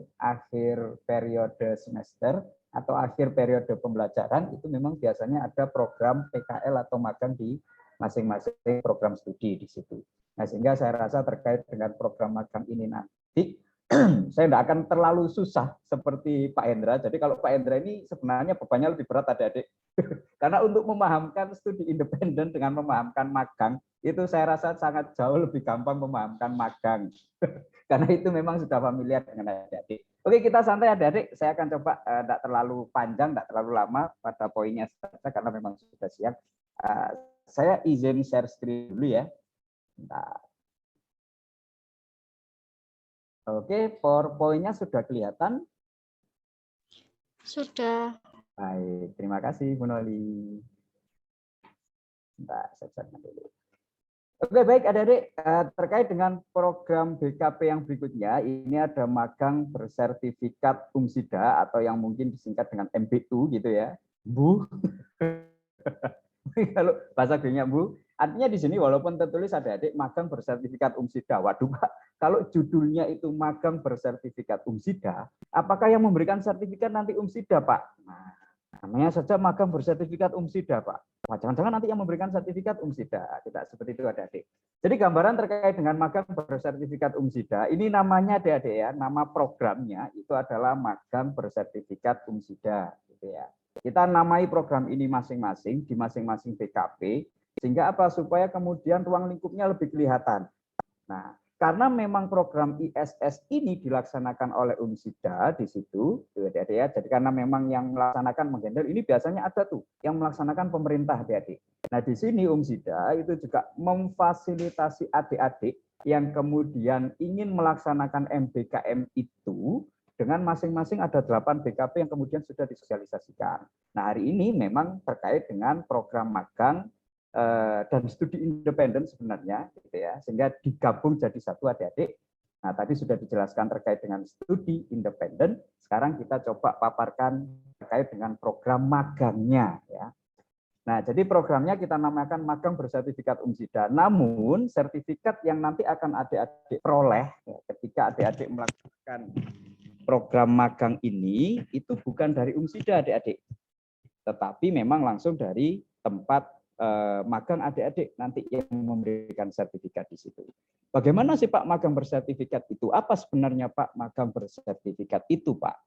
periode semester atau akhir periode pembelajaran itu memang biasanya ada program PKL atau magang di masing-masing program studi di situ. Nah, sehingga saya rasa terkait dengan program magang ini nanti saya tidak akan terlalu susah seperti Pak Hendra. Jadi kalau Pak Hendra ini sebenarnya bebannya lebih berat adik-adik. Karena untuk memahamkan studi independen dengan memahamkan magang, itu saya rasa sangat jauh lebih gampang memahamkan magang. Karena itu memang sudah familiar dengan adik-adik. Oke, kita santai adik-adik. Saya akan coba tidak terlalu panjang, tidak terlalu lama pada poinnya saja, karena memang sudah siap. Saya izin share screen dulu ya. Bentar. Oke, PowerPoint-nya sudah kelihatan? Sudah. Baik, terima kasih Bu Noli. Nah, saya dulu. Oke, baik adik-adik, terkait dengan program BKP yang berikutnya, ini ada magang bersertifikat Umsida atau yang mungkin disingkat dengan MBU gitu ya. Bu. Kalau bahasa Inggrisnya Bu, artinya di sini walaupun tertulis adik-adik magang bersertifikat Umsida. Waduh Pak, kalau judulnya itu magang bersertifikat Umsida, apakah yang memberikan sertifikat nanti Umsida Pak? Nah, namanya saja magang bersertifikat Umsida Pak. Wah, jangan-jangan nanti yang memberikan sertifikat Umsida. Tidak seperti itu adik-adik. Jadi gambaran terkait dengan magang bersertifikat Umsida, ini namanya adik-adik ya, nama programnya itu adalah magang bersertifikat Umsida. Gitu ya. Kita namai program ini masing-masing di masing-masing BKP, sehingga apa? Supaya kemudian ruang lingkupnya lebih kelihatan. Nah, karena memang program ISS ini dilaksanakan oleh Umsida di situ, adik-adik ya. Jadi karena memang yang melaksanakan menghandle ini biasanya ada tuh yang melaksanakan pemerintah, adik-adik. Nah di sini Umsida itu juga memfasilitasi adik-adik yang kemudian ingin melaksanakan MBKM itu dengan masing-masing ada 8 BKP yang kemudian sudah disosialisasikan. Nah hari ini memang terkait dengan program magang dan studi independen sebenarnya, gitu ya, sehingga digabung jadi satu adik-adik. Nah tadi sudah dijelaskan terkait dengan studi independen. Sekarang kita coba paparkan terkait dengan program magangnya, ya. Nah jadi programnya kita namakan magang bersertifikat Umsida. Namun sertifikat yang nanti akan adik-adik peroleh ya, ketika adik-adik melakukan program magang ini itu bukan dari Umsida, adik-adik, tetapi memang langsung dari tempat magang adik-adik nanti yang memberikan sertifikat di situ. Bagaimana sih Pak magang bersertifikat itu? Apa sebenarnya Pak magang bersertifikat itu Pak?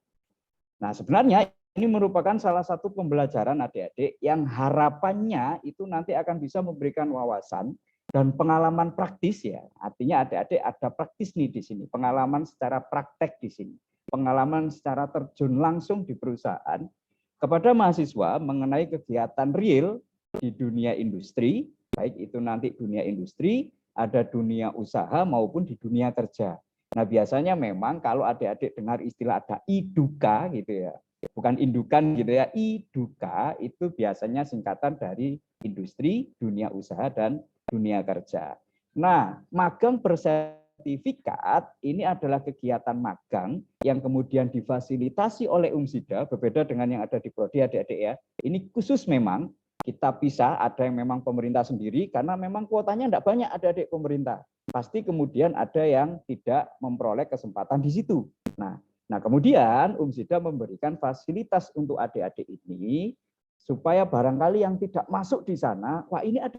Nah sebenarnya ini merupakan salah satu pembelajaran adik-adik yang harapannya itu nanti akan bisa memberikan wawasan dan pengalaman praktis ya. Artinya adik-adik ada praktis nih di sini, pengalaman secara praktek di sini, pengalaman secara terjun langsung di perusahaan kepada mahasiswa mengenai kegiatan real di dunia industri, baik itu nanti dunia industri, ada dunia usaha maupun di dunia kerja. Nah biasanya memang kalau adik-adik dengar istilah ada IDUKA gitu ya, bukan indukan gitu ya, IDUKA itu biasanya singkatan dari industri, dunia usaha, dan dunia kerja. Nah magang bersertifikat ini adalah kegiatan magang yang kemudian difasilitasi oleh Umsida, berbeda dengan yang ada di Prodi adik-adik ya. Ini khusus memang kita pisah, ada yang memang pemerintah sendiri, karena memang kuotanya tidak banyak adik-adik pemerintah. Pasti kemudian ada yang tidak memperoleh kesempatan di situ. Nah kemudian Umsida memberikan fasilitas untuk adik-adik ini, supaya barangkali yang tidak masuk di sana, wah ini ada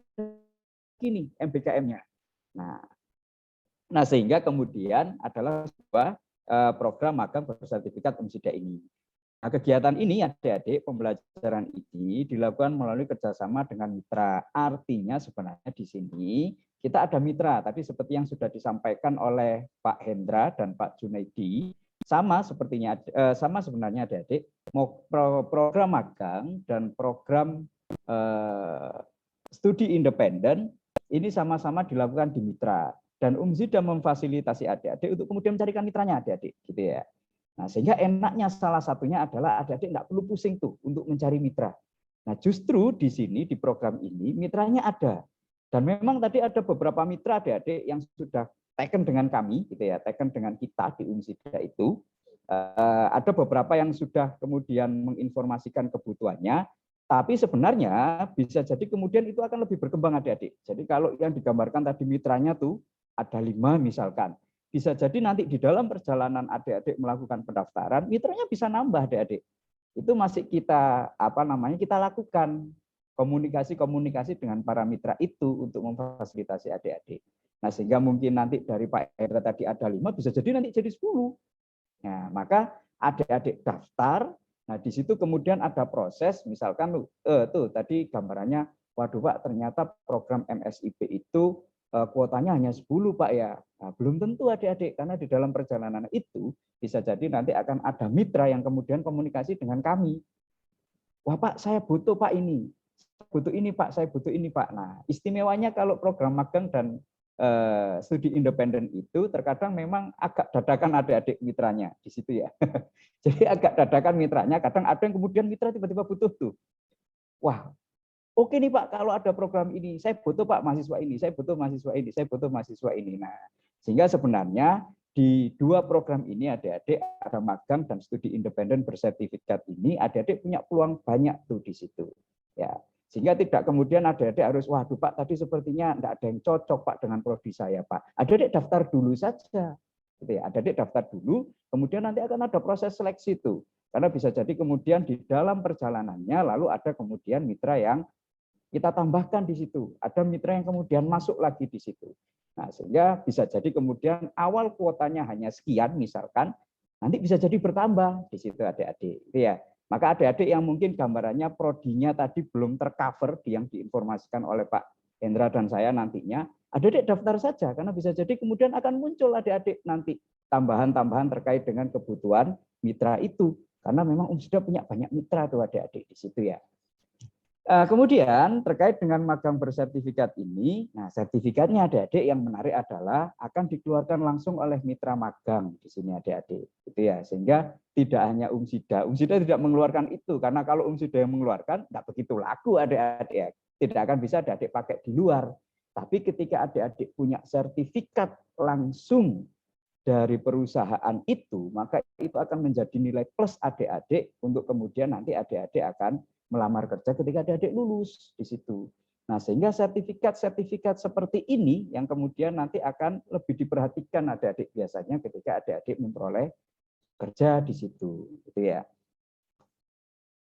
gini MBKM-nya. Nah sehingga kemudian adalah sebuah program magang bersertifikat Umsida ini. Nah, kegiatan ini adik-adik pembelajaran ini dilakukan melalui kerjasama dengan mitra. Artinya sebenarnya di sini kita ada mitra. Tadi seperti yang sudah disampaikan oleh Pak Hendra dan Pak Junaidi, sama sebenarnya adik-adik program magang dan program studi independen ini sama-sama dilakukan di mitra. Dan Umsida memfasilitasi adik-adik untuk kemudian mencarikan mitranya adik-adik, gitu ya. Nah, sehingga enaknya salah satunya adalah adik-adik nggak perlu pusing tuh untuk mencari mitra. Nah, justru di sini di program ini mitranya ada. Dan memang tadi ada beberapa mitra adik-adik yang sudah taken dengan kami, gitu ya, taken dengan kita di Umsida itu. Ada beberapa yang sudah kemudian menginformasikan kebutuhannya, tapi sebenarnya bisa jadi kemudian itu akan lebih berkembang adik-adik. Jadi kalau yang digambarkan tadi mitranya tuh ada 5 misalkan. Bisa jadi nanti di dalam perjalanan adik-adik melakukan pendaftaran, mitranya bisa nambah adik-adik. Itu masih kita kita lakukan komunikasi dengan para mitra itu untuk memfasilitasi adik-adik. Nah, sehingga mungkin nanti dari Pak Hendra tadi ada 5, bisa jadi nanti jadi 10. Nah, maka adik-adik daftar. Nah, di situ kemudian ada proses, misalkan tuh tadi gambarannya, waduh Pak, ternyata program MSIP itu kuotanya hanya 10 Pak ya. Nah, belum tentu adik-adik, karena di dalam perjalanan itu bisa jadi nanti akan ada mitra yang kemudian komunikasi dengan kami. Wah Pak, saya butuh Pak ini. Butuh ini Pak, saya butuh ini Pak. Nah, istimewanya kalau program magang dan studi independen itu terkadang memang agak dadakan adik-adik mitranya di situ ya. Jadi agak dadakan mitranya, kadang ada yang kemudian mitra tiba-tiba butuh tuh. Wah, oke nih Pak, kalau ada program ini, saya butuh Pak mahasiswa ini, saya butuh mahasiswa ini, saya butuh mahasiswa ini. Nah, sehingga sebenarnya di 2 program ini adik-adik ada magang dan studi independen bersertifikat ini, adik-adik punya peluang banyak tuh di situ. Ya, sehingga tidak kemudian adik-adik harus, waduh Pak, tadi sepertinya tidak ada yang cocok Pak dengan prodi saya Pak. Adik-adik daftar dulu saja. Gitu ya. Adik-adik daftar dulu, kemudian nanti akan ada proses seleksi tuh. Karena bisa jadi kemudian di dalam perjalanannya lalu ada kemudian mitra yang kita tambahkan di situ. Ada mitra yang kemudian masuk lagi di situ. Nah, sehingga bisa jadi kemudian awal kuotanya hanya sekian misalkan, nanti bisa jadi bertambah di situ adik-adik. Ya. Maka adik-adik yang mungkin gambarannya prodinya tadi belum tercover yang diinformasikan oleh Pak Hendra dan saya nantinya, adik-adik daftar saja, karena bisa jadi kemudian akan muncul adik-adik nanti tambahan-tambahan terkait dengan kebutuhan mitra itu. Karena memang UMSIDA punya banyak mitra tuh adik-adik di situ ya. Kemudian terkait dengan magang bersertifikat ini, nah sertifikatnya adik-adik yang menarik adalah akan dikeluarkan langsung oleh mitra magang di sini adik-adik, gitu ya. Sehingga tidak hanya UMSIDA tidak mengeluarkan itu, karena kalau UMSIDA yang mengeluarkan tidak begitu laku adik-adik ya. Tidak akan bisa adik-adik pakai di luar. Tapi ketika adik-adik punya sertifikat langsung dari perusahaan itu, maka itu akan menjadi nilai plus adik-adik untuk kemudian nanti adik-adik akan melamar kerja ketika adik-adik lulus di situ. Nah, sehingga sertifikat-sertifikat seperti ini yang kemudian nanti akan lebih diperhatikan adik-adik biasanya ketika adik-adik memperoleh kerja di situ, gitu ya.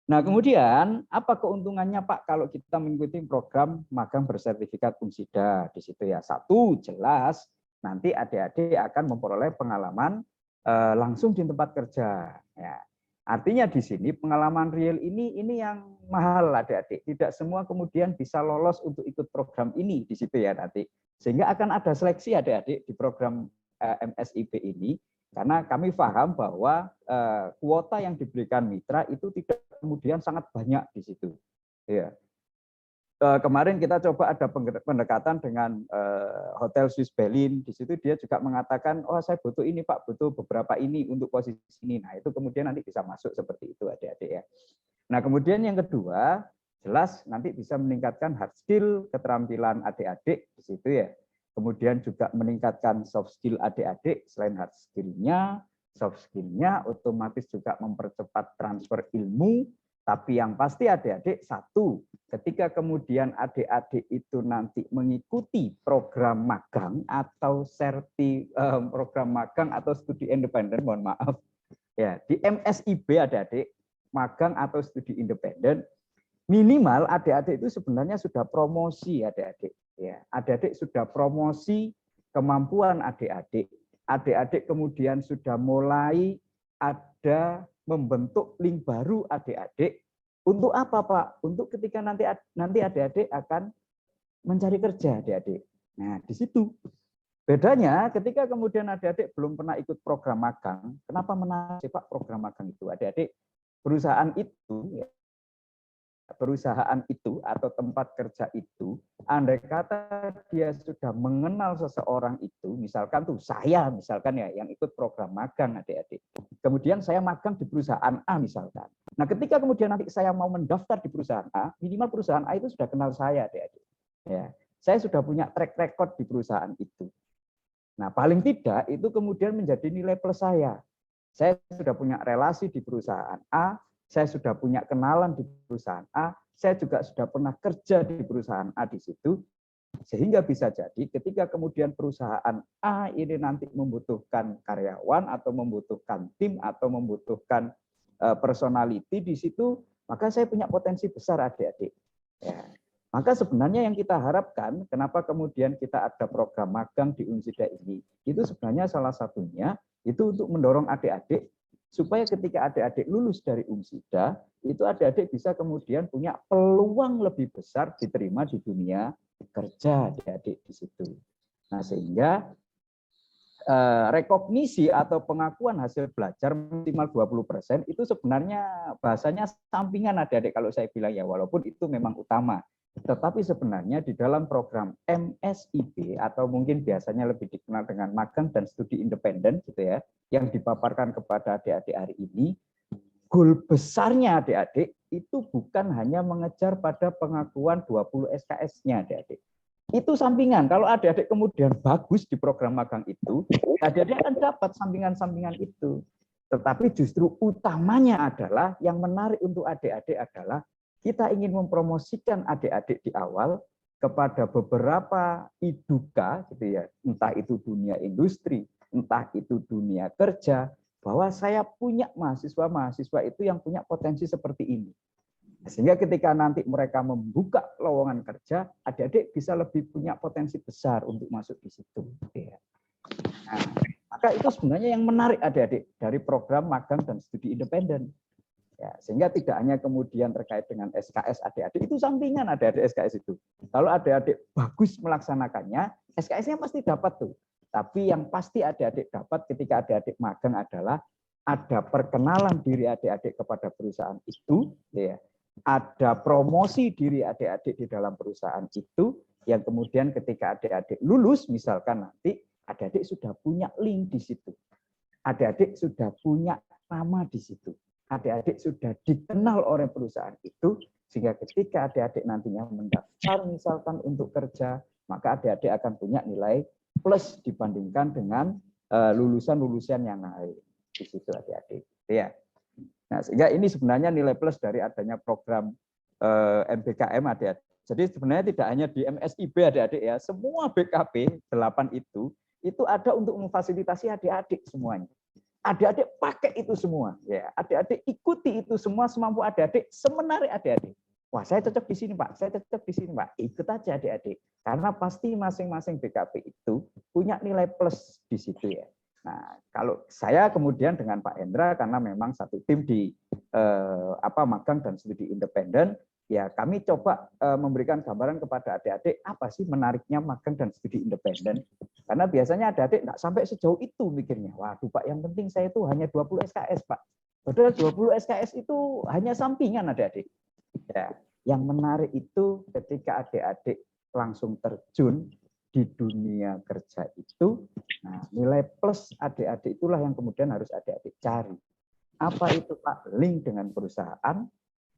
Nah, kemudian apa keuntungannya Pak kalau kita mengikuti program magang bersertifikat UMSIDA di situ ya? Satu, jelas nanti adik-adik akan memperoleh pengalaman langsung di tempat kerja. Ya. Artinya di sini pengalaman real ini yang mahal adik-adik. Tidak semua kemudian bisa lolos untuk ikut program ini di situ ya nanti. Sehingga akan ada seleksi adik-adik di program MSIP ini. Karena kami paham bahwa kuota yang diberikan mitra itu tidak kemudian sangat banyak di situ. Ya. Kemarin kita coba ada pendekatan dengan Hotel Swiss Berlin. Di situ dia juga mengatakan, oh saya butuh ini Pak, butuh beberapa ini untuk posisi ini. Nah itu kemudian nanti bisa masuk seperti itu adik-adik ya. Nah kemudian yang kedua, jelas nanti bisa meningkatkan hard skill, keterampilan adik-adik di situ ya. Kemudian juga meningkatkan soft skill adik-adik, selain hard skill-nya, soft skill-nya otomatis juga mempercepat transfer ilmu. Tapi yang pasti adik-adik, satu, ketika kemudian adik-adik itu nanti mengikuti program magang atau program magang atau studi independen, mohon maaf, ya di MSIB adik-adik, magang atau studi independen, minimal adik-adik itu sebenarnya sudah promosi adik-adik. Ya, adik-adik sudah promosi kemampuan adik-adik. Adik-adik kemudian sudah mulai ada membentuk link baru adik-adik. Untuk apa Pak? Untuk ketika nanti adik-adik akan mencari kerja adik-adik. Nah di situ bedanya ketika kemudian adik-adik belum pernah ikut program magang. Kenapa menarik Pak program magang itu? Adik-adik perusahaan itu atau tempat kerja itu, andai kata dia sudah mengenal seseorang itu, misalkan tuh saya misalkan ya yang ikut program magang adik-adik. Kemudian saya magang di perusahaan A misalkan. Nah, ketika kemudian nanti saya mau mendaftar di perusahaan A, minimal perusahaan A itu sudah kenal saya adik-adik. Ya, saya sudah punya track record di perusahaan itu. Nah, paling tidak itu kemudian menjadi nilai plus saya. Saya sudah punya relasi di perusahaan A, saya sudah punya kenalan di perusahaan A, saya juga sudah pernah kerja di perusahaan A di situ, sehingga bisa jadi ketika kemudian perusahaan A ini nanti membutuhkan karyawan atau membutuhkan tim atau membutuhkan personality di situ, maka saya punya potensi besar adik-adik. Ya. Maka sebenarnya yang kita harapkan, kenapa kemudian kita ada program magang di UMSIDA ini, itu sebenarnya salah satunya itu untuk mendorong adik-adik supaya ketika adik-adik lulus dari UMSIDA, itu adik-adik bisa kemudian punya peluang lebih besar diterima di dunia kerja adik-adik di situ. Nah, sehingga rekognisi atau pengakuan hasil belajar minimal 20% itu sebenarnya bahasanya sampingan adik-adik kalau saya bilang ya, walaupun itu memang utama. Tetapi sebenarnya di dalam program MSIP atau mungkin biasanya lebih dikenal dengan magang dan studi independen gitu ya, yang dipaparkan kepada adik-adik hari ini, goal besarnya adik-adik itu bukan hanya mengejar pada pengakuan 20 SKS-nya adik-adik. Itu sampingan. Kalau adik-adik kemudian bagus di program magang itu, adik-adik akan dapat sampingan-sampingan itu. Tetapi justru utamanya adalah yang menarik untuk adik-adik adalah kita ingin mempromosikan adik-adik di awal kepada beberapa iduka gitu ya, entah itu dunia industri, entah itu dunia kerja, bahwa saya punya mahasiswa-mahasiswa itu yang punya potensi seperti ini. Sehingga ketika nanti mereka membuka lowongan kerja, adik-adik bisa lebih punya potensi besar untuk masuk di situ. Nah, maka itu sebenarnya yang menarik adik-adik dari program magang dan studi independen. Ya, sehingga tidak hanya kemudian terkait dengan SKS adik-adik, itu sampingan adik-adik SKS itu. Kalau adik-adik bagus melaksanakannya, SKS-nya pasti dapat tuh. Tapi yang pasti adik-adik dapat ketika adik-adik magang adalah ada perkenalan diri adik-adik kepada perusahaan itu, ya. Ada promosi diri adik-adik di dalam perusahaan itu, yang kemudian ketika adik-adik lulus, misalkan nanti adik-adik sudah punya link di situ. Adik-adik sudah punya nama di situ. Adik-adik sudah dikenal oleh perusahaan itu, sehingga ketika adik-adik nantinya mendaftar misalkan untuk kerja, maka adik-adik akan punya nilai plus dibandingkan dengan lulusan-lulusan yang lain di situ adik-adik. Ya. Nah, sehingga ini sebenarnya nilai plus dari adanya program MBKM adik-adik. Jadi sebenarnya tidak hanya di MSIB adik-adik ya, semua BKP 8 itu ada untuk memfasilitasi adik-adik semuanya. Adik-adik pakai itu semua, ya. Adik-adik ikuti itu semua semampu adik-adik, semenarik adik-adik. Wah, saya cocok di sini, Pak. Saya cocok di sini, Pak. Ikut aja adik-adik. Karena pasti masing-masing BKP itu punya nilai plus di situ ya. Nah, kalau saya kemudian dengan Pak Hendra karena memang satu tim di magang dan studi independen, ya kami coba memberikan gambaran kepada adik-adik apa sih menariknya magang dan studi independen. Karena biasanya adik-adik nggak sampai sejauh itu mikirnya. Waduh Pak, yang penting saya itu hanya 20 SKS Pak. Padahal 20 SKS itu hanya sampingan adik-adik. Ya, yang menarik itu ketika adik-adik langsung terjun di dunia kerja itu, nah, nilai plus adik-adik itulah yang kemudian harus adik-adik cari. Apa itu Pak? Link dengan perusahaan,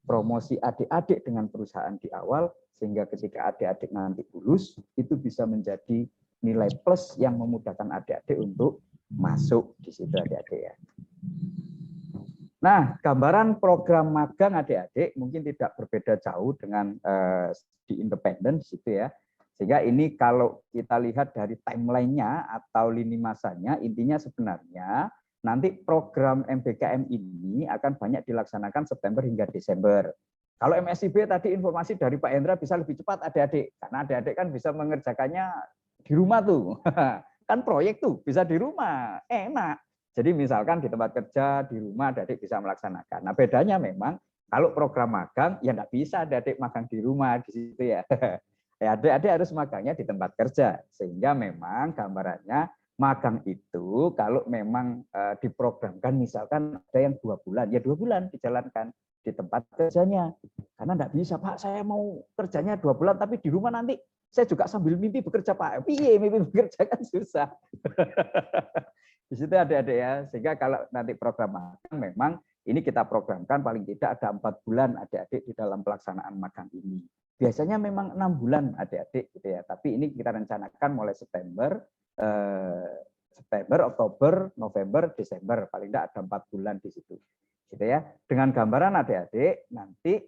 promosi adik-adik dengan perusahaan di awal, sehingga ketika adik-adik nanti lulus, itu bisa menjadi nilai plus yang memudahkan adik-adik untuk masuk di situ adik-adik ya. Nah, gambaran program magang adik-adik mungkin tidak berbeda jauh dengan di independen di situ ya. Sehingga ini kalau kita lihat dari timeline-nya atau lini masanya, intinya sebenarnya nanti program MBKM ini akan banyak dilaksanakan September hingga Desember. Kalau MSIB tadi informasi dari Pak Hendra bisa lebih cepat adik-adik, karena adik-adik kan bisa mengerjakannya di rumah tuh. Kan proyek tuh bisa di rumah, enak. Jadi misalkan di tempat kerja, di rumah adik-adik bisa melaksanakan. Nah bedanya memang kalau program magang, ya nggak bisa adik-adik magang di rumah di situ ya. Ya, adik-adik harus magangnya di tempat kerja, sehingga memang gambarannya magang itu kalau memang diprogramkan misalkan ada yang 2 bulan, ya 2 bulan dijalankan di tempat kerjanya. Karena enggak bisa, Pak, saya mau kerjanya 2 bulan, tapi di rumah nanti saya juga sambil mimpi bekerja, Pak. Piye mimpi bekerja kan susah. Di situ adik-adik ya, sehingga kalau nanti program magang memang ini kita programkan paling tidak ada 4 bulan adik-adik di dalam pelaksanaan magang ini. Biasanya memang 6 bulan adik-adik gitu ya, tapi ini kita rencanakan mulai September, Oktober, November, Desember, paling tidak ada 4 bulan di situ. Gitu ya. Dengan gambaran adik-adik nanti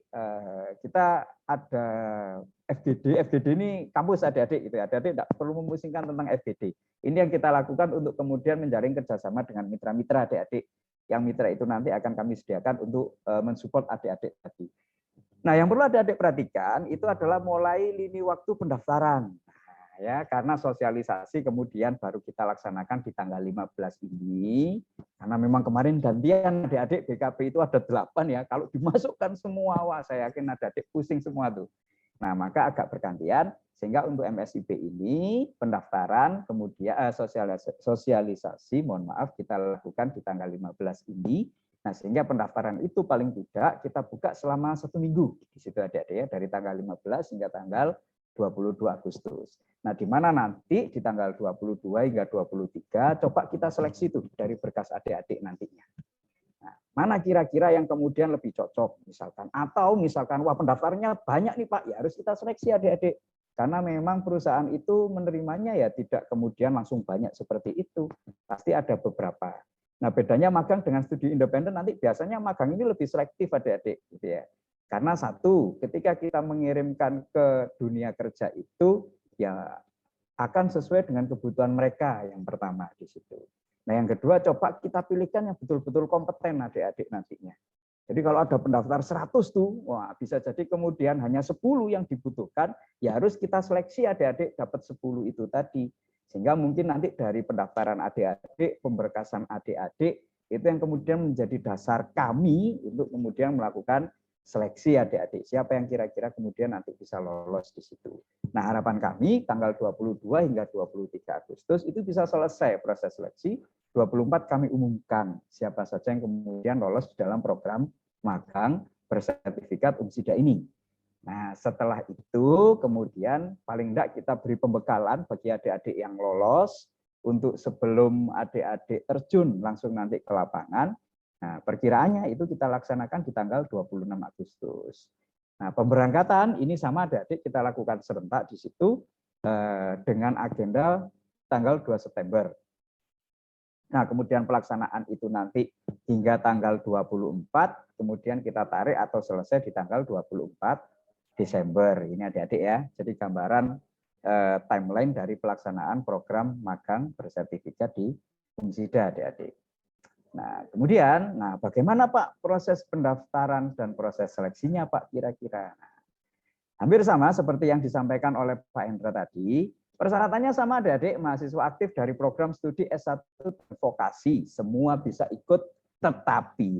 kita ada FGD ini kampus adik-adik gitu ya. Adik-adik tidak perlu memusingkan tentang FGD. Ini yang kita lakukan untuk kemudian menjaring kerjasama dengan mitra-mitra adik-adik. Yang mitra itu nanti akan kami sediakan untuk mensupport adik-adik tadi. Nah, yang perlu adik-adik perhatikan itu adalah mulai lini waktu pendaftaran. Nah, ya, karena sosialisasi kemudian baru kita laksanakan di tanggal 15 ini. Karena memang kemarin gantian adik-adik BKP itu ada 8 ya. Kalau dimasukkan semua, wah saya yakin adik-adik pusing semua tuh. Nah, maka agak bergantian sehingga untuk MSIB ini pendaftaran kemudian sosialisasi mohon maaf kita lakukan di tanggal 15 ini. Nah, sehingga pendaftaran itu paling tidak kita buka selama 1 minggu di situ adik-adik ya, dari tanggal 15 hingga tanggal 22 Agustus. Nah, di mana nanti di tanggal 22 hingga 23 coba kita seleksi tuh dari berkas adik-adik nantinya. Nah, mana kira-kira yang kemudian lebih cocok misalkan, atau misalkan wah pendaftarnya banyak nih Pak, ya harus kita seleksi adik-adik. Karena memang perusahaan itu menerimanya ya tidak kemudian langsung banyak seperti itu. Pasti ada beberapa. Nah, bedanya magang dengan studi independen nanti biasanya magang ini lebih selektif adik-adik gitu ya. Karena satu, ketika kita mengirimkan ke dunia kerja itu ya akan sesuai dengan kebutuhan mereka yang pertama di situ. Nah, yang kedua coba kita pilihkan yang betul-betul kompeten adik-adik nantinya. Jadi kalau ada pendaftar 100 tuh, wah bisa jadi kemudian hanya 10 yang dibutuhkan, ya harus kita seleksi adik-adik dapat 10 itu tadi. Sehingga mungkin nanti dari pendaftaran adik-adik, pemberkasan adik-adik, Itu yang kemudian menjadi dasar kami untuk kemudian melakukan seleksi adik-adik. Siapa yang kira-kira kemudian nanti bisa lolos di situ. Nah, harapan kami tanggal 22 hingga 23 Agustus itu bisa selesai proses seleksi. 24 kami umumkan siapa saja yang kemudian lolos di dalam program magang bersertifikat UMSIDA ini. Nah, setelah itu kemudian paling tidak kita beri pembekalan bagi adik-adik yang lolos untuk sebelum adik-adik terjun langsung nanti ke lapangan. Nah, perkiraannya itu kita laksanakan di tanggal 26 Agustus. Nah, pemberangkatan ini sama adik-adik kita lakukan serentak di situ dengan agenda tanggal 2 September. Nah, kemudian pelaksanaan itu nanti hingga tanggal 24, kemudian kita tarik atau selesai di tanggal 24 Desember. Ini adik-adik ya. Jadi gambaran timeline dari pelaksanaan program magang bersertifikat di UMSIDA adik-adik. Nah, kemudian, bagaimana Pak proses pendaftaran dan proses seleksinya Pak kira-kira? Nah, hampir sama seperti yang disampaikan oleh Pak Hendra tadi. Persyaratannya sama adik-adik, mahasiswa aktif dari program studi S1 vokasi, semua bisa ikut, tetapi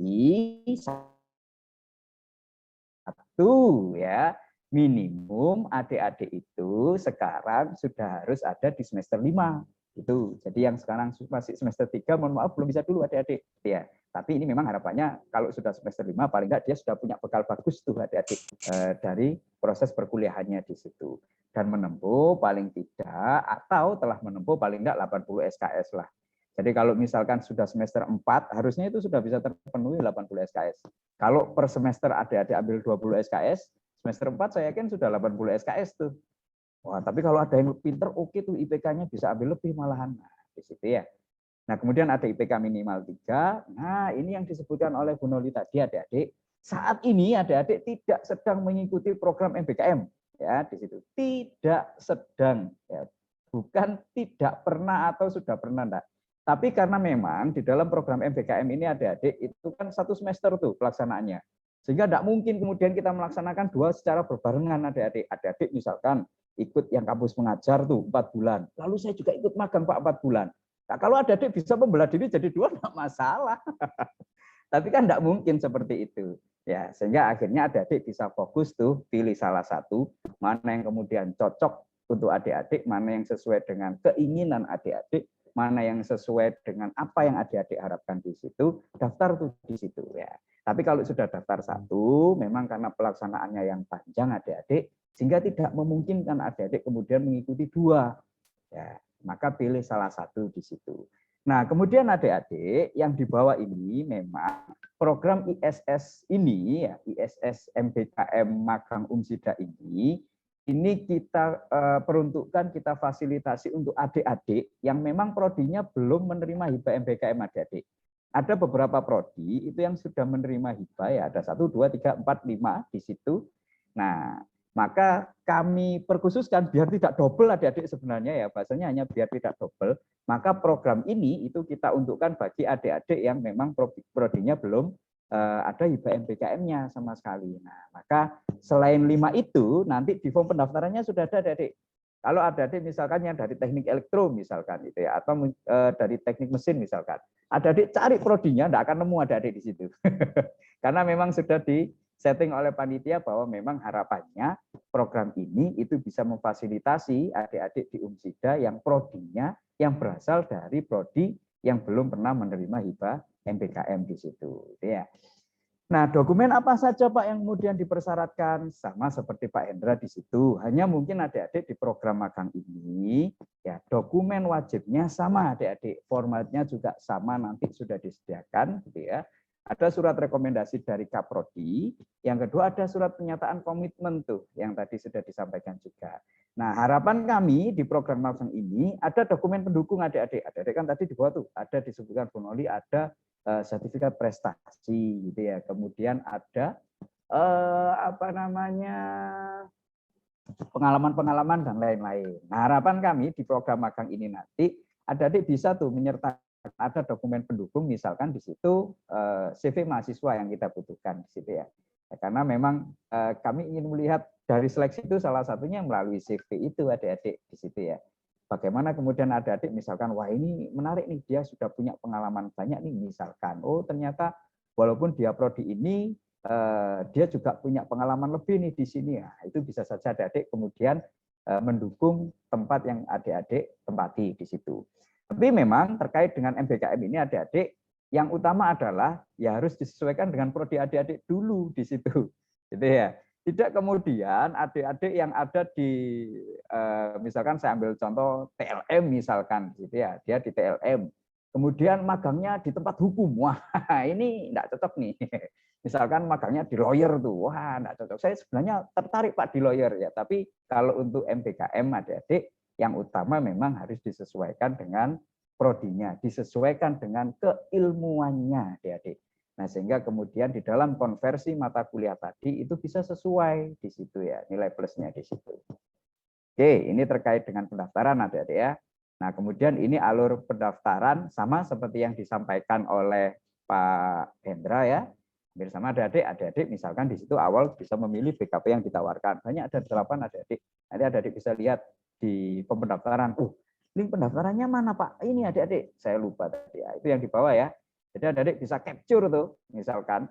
satu ya, minimum adik-adik itu sekarang sudah harus ada di semester 5. Itu. Jadi yang sekarang masih semester 3, mohon maaf belum bisa dulu adik-adik. Ya. Tapi ini memang harapannya kalau sudah semester 5, paling enggak dia sudah punya bekal bagus tuh adik-adik dari proses perkuliahannya di situ. Dan menempuh paling tidak, atau telah menempuh paling enggak 80 SKS lah. Jadi kalau misalkan sudah semester 4, harusnya itu sudah bisa terpenuhi 80 SKS. Kalau per semester adik-adik ambil 20 SKS, semester 4 saya yakin sudah 80 SKS tuh. Wah, tapi kalau ada yang pinter, oke tuh IPK-nya bisa ambil lebih malahan. Nah, di situ ya. Nah, kemudian ada IPK minimal 3. Nah, ini yang disebutkan oleh Bu Noli tadi, adik-adik. Saat ini adik-adik tidak sedang mengikuti program MBKM. Ya, di situ. Tidak sedang. Ya. Bukan tidak pernah atau sudah pernah, enggak. Tapi karena memang di dalam program MBKM ini adik-adik itu kan 1 semester tuh pelaksanaannya. Sehingga tidak mungkin kemudian kita melaksanakan 2 secara berbarengan adik-adik. Adik-adik misalkan ikut yang kampus mengajar tuh 4 bulan. Lalu saya juga ikut magang Pak 4 bulan. Nah, kalau adik-adik bisa membelah diri jadi 2 enggak masalah. Tapi kan enggak mungkin seperti itu. Ya, sehingga akhirnya adik-adik bisa fokus tuh pilih salah satu, mana yang kemudian cocok untuk adik-adik, mana yang sesuai dengan keinginan adik-adik, mana yang sesuai dengan apa yang adik-adik harapkan di situ, daftar tuh di situ ya. Tapi kalau sudah daftar 1, memang karena pelaksanaannya yang panjang adik-adik, sehingga tidak memungkinkan adik-adik kemudian mengikuti 2. Ya, maka pilih salah satu di situ. Nah, kemudian adik-adik yang di bawah ini memang program ISS ini, ya, ISS MBKM Magang UMSIDA ini kita peruntukkan, kita fasilitasi untuk adik-adik yang memang prodinya belum menerima hibah MBKM adik-adik. Ada beberapa prodi itu yang sudah menerima hibah, ya ada 1, 2, 3, 4, 5 di situ. Nah, maka kami perkhususkan biar tidak double adik-adik sebenarnya ya, bahasanya hanya biar tidak double, maka program ini itu kita untukkan bagi adik-adik yang memang prodinya belum ada hibah MBKM-nya sama sekali. Nah, maka selain 5 itu nanti di form pendaftarannya sudah ada adik-adik. Kalau adik-adik misalkan yang dari teknik elektro misalkan itu ya, atau dari teknik mesin misalkan, adik-adik cari prodinya enggak akan nemu adik-adik di situ. Karena memang sudah di setting oleh panitia bahwa memang harapannya program ini itu bisa memfasilitasi adik-adik di UMSIDA yang prodinya yang berasal dari prodi yang belum pernah menerima hibah MBKM di situ. Ya. Nah, dokumen apa saja Pak yang kemudian dipersyaratkan? Sama seperti Pak Hendra di situ. Hanya mungkin adik-adik di program magang ini, ya dokumen wajibnya sama adik-adik. Formatnya juga sama, nanti sudah disediakan. Gitu ya. Ada surat rekomendasi dari Kaprodi. Yang kedua ada surat pernyataan komitmen tuh, yang tadi sudah disampaikan juga. Nah, harapan kami di program magang ini ada dokumen pendukung adik-adik. Adik-adik kan tadi di bawah tuh, ada disebutkan Bu Noli, ada sertifikat prestasi gitu ya. Kemudian ada pengalaman-pengalaman dan lain-lain. Nah, harapan kami di program magang ini nanti adik-adik bisa tuh menyertakan ada dokumen pendukung, misalkan di situ CV mahasiswa yang kita butuhkan di situ ya. Karena memang kami ingin melihat dari seleksi itu salah satunya melalui CV itu adik-adik di situ ya. Bagaimana kemudian adik-adik misalkan, wah ini menarik nih, dia sudah punya pengalaman banyak nih misalkan. Oh ternyata walaupun dia prodi ini, dia juga punya pengalaman lebih nih di sini. Ya, itu bisa saja adik-adik kemudian mendukung tempat yang adik-adik tempati di situ. Tapi memang terkait dengan MBKM ini adik-adik, yang utama adalah ya harus disesuaikan dengan prodi adik-adik dulu di situ. Gitu ya. Tidak kemudian adik-adik yang ada di misalkan saya ambil contoh TLM misalkan gitu ya, dia di TLM. Kemudian magangnya di tempat hukum. Wah, ini enggak cocok nih. Misalkan magangnya di lawyer tuh. Wah, enggak cocok. Saya sebenarnya tertarik Pak di lawyer ya, tapi kalau untuk MBKM adik-adik yang utama memang harus disesuaikan dengan prodinya, disesuaikan dengan keilmuannya adik-adik. Nah, sehingga kemudian di dalam konversi mata kuliah tadi itu bisa sesuai di situ ya, nilai plusnya di situ. Oke, ini terkait dengan pendaftaran adik-adik ya. Nah, kemudian ini alur pendaftaran sama seperti yang disampaikan oleh Pak Hendra ya. Hampir sama adik-adik misalkan di situ awal bisa memilih BKP yang ditawarkan. Banyak ada 8 adik-adik. Nanti adik-adik bisa lihat di pendaftaran. Link pendaftarannya mana Pak? Ini adik-adik. Saya lupa tadi ya. Itu yang di bawah ya. Jadi adik-adik bisa capture tuh, misalkan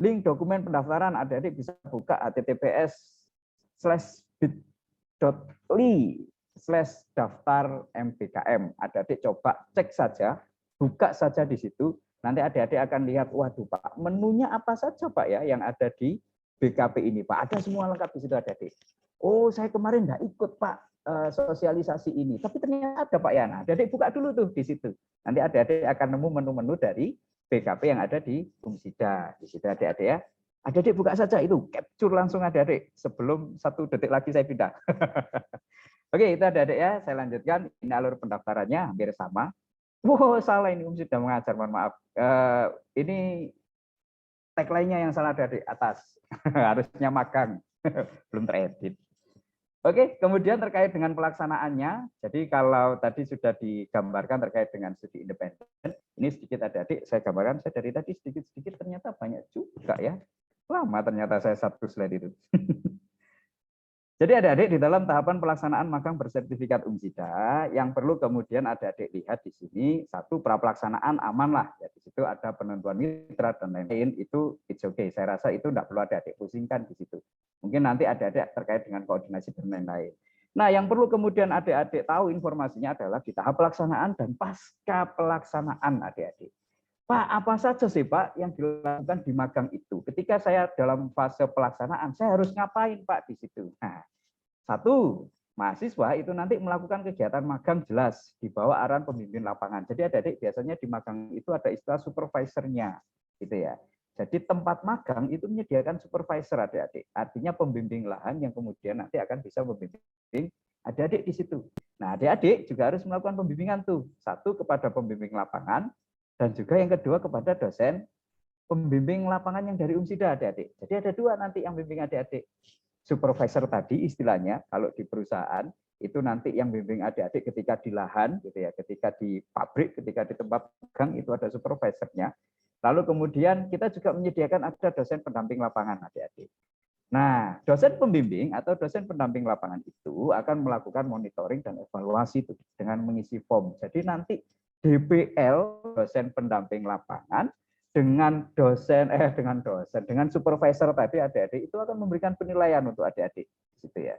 link dokumen pendaftaran adik-adik bisa buka https://bit.ly/daftar MBKM. Adik-adik coba cek saja, buka saja di situ. Nanti adik-adik akan lihat, waduh Pak, menunya apa saja Pak ya yang ada di BKP ini Pak. Ada semua lengkap di situ adik-adik. Oh, saya kemarin nggak ikut Pak sosialisasi ini, tapi ternyata ada Pak Yana. Adik-adik buka dulu tuh di situ. Nanti adik-adik akan nemu menu-menu dari BKP yang ada di Umsida. Di situ adik-adik ya. Adik-adik buka saja itu, capture langsung adik-adik sebelum 1 detik lagi saya pindah. Oke, itu adik-adik ya. Saya lanjutkan. Ini alur pendaftarannya hampir sama. Wow, salah ini Umsida mengajar, mohon maaf. Ini tagline-nya yang salah adik-adik atas. Harusnya magang. Belum teredit. Oke, kemudian terkait dengan pelaksanaannya, jadi kalau tadi sudah digambarkan terkait dengan studi independen, ini sedikit adik-adik saya gambarkan, saya dari tadi sedikit-sedikit ternyata banyak juga ya. Lama ternyata saya 1 slide itu. Jadi adik-adik di dalam tahapan pelaksanaan magang bersertifikat Umsida, yang perlu kemudian adik-adik lihat di sini, satu prapelaksanaan aman lah, ya, di situ ada penentuan mitra dan lain-lain, itu it's okay. Saya rasa itu tidak perlu adik-adik pusingkan di situ. Mungkin nanti adik-adik terkait dengan koordinasi dan lain-lain. Nah, yang perlu kemudian adik-adik tahu informasinya adalah di tahap pelaksanaan dan pasca pelaksanaan adik-adik. Pak, apa saja sih Pak yang dilakukan di magang itu? Ketika saya dalam fase pelaksanaan, saya harus ngapain Pak di situ? Nah, 1, mahasiswa itu nanti melakukan kegiatan magang jelas di bawah arahan pembimbing lapangan. Jadi adik-adik biasanya di magang itu ada istilah supervisornya, gitu ya. Jadi tempat magang itu menyediakan supervisor adik-adik. Artinya pembimbing lahan yang kemudian nanti akan bisa membimbing adik-adik di situ. Nah, adik-adik juga harus melakukan pembimbingan tuh. 1 kepada pembimbing lapangan, dan juga yang kedua kepada dosen pembimbing lapangan yang dari Umsida adik-adik. Jadi ada 2 nanti yang bimbing adik-adik. Supervisor tadi istilahnya kalau di perusahaan itu nanti yang bimbing adik-adik ketika di lahan gitu ya, ketika di pabrik, ketika di tempat magang itu ada supervisornya. Lalu kemudian kita juga menyediakan ada dosen pendamping lapangan adik-adik. Nah, dosen pembimbing atau dosen pendamping lapangan itu akan melakukan monitoring dan evaluasi itu dengan mengisi form. Jadi nanti DPL, dosen pendamping lapangan, dengan supervisor tadi adik-adik itu akan memberikan penilaian untuk adik-adik gitu ya.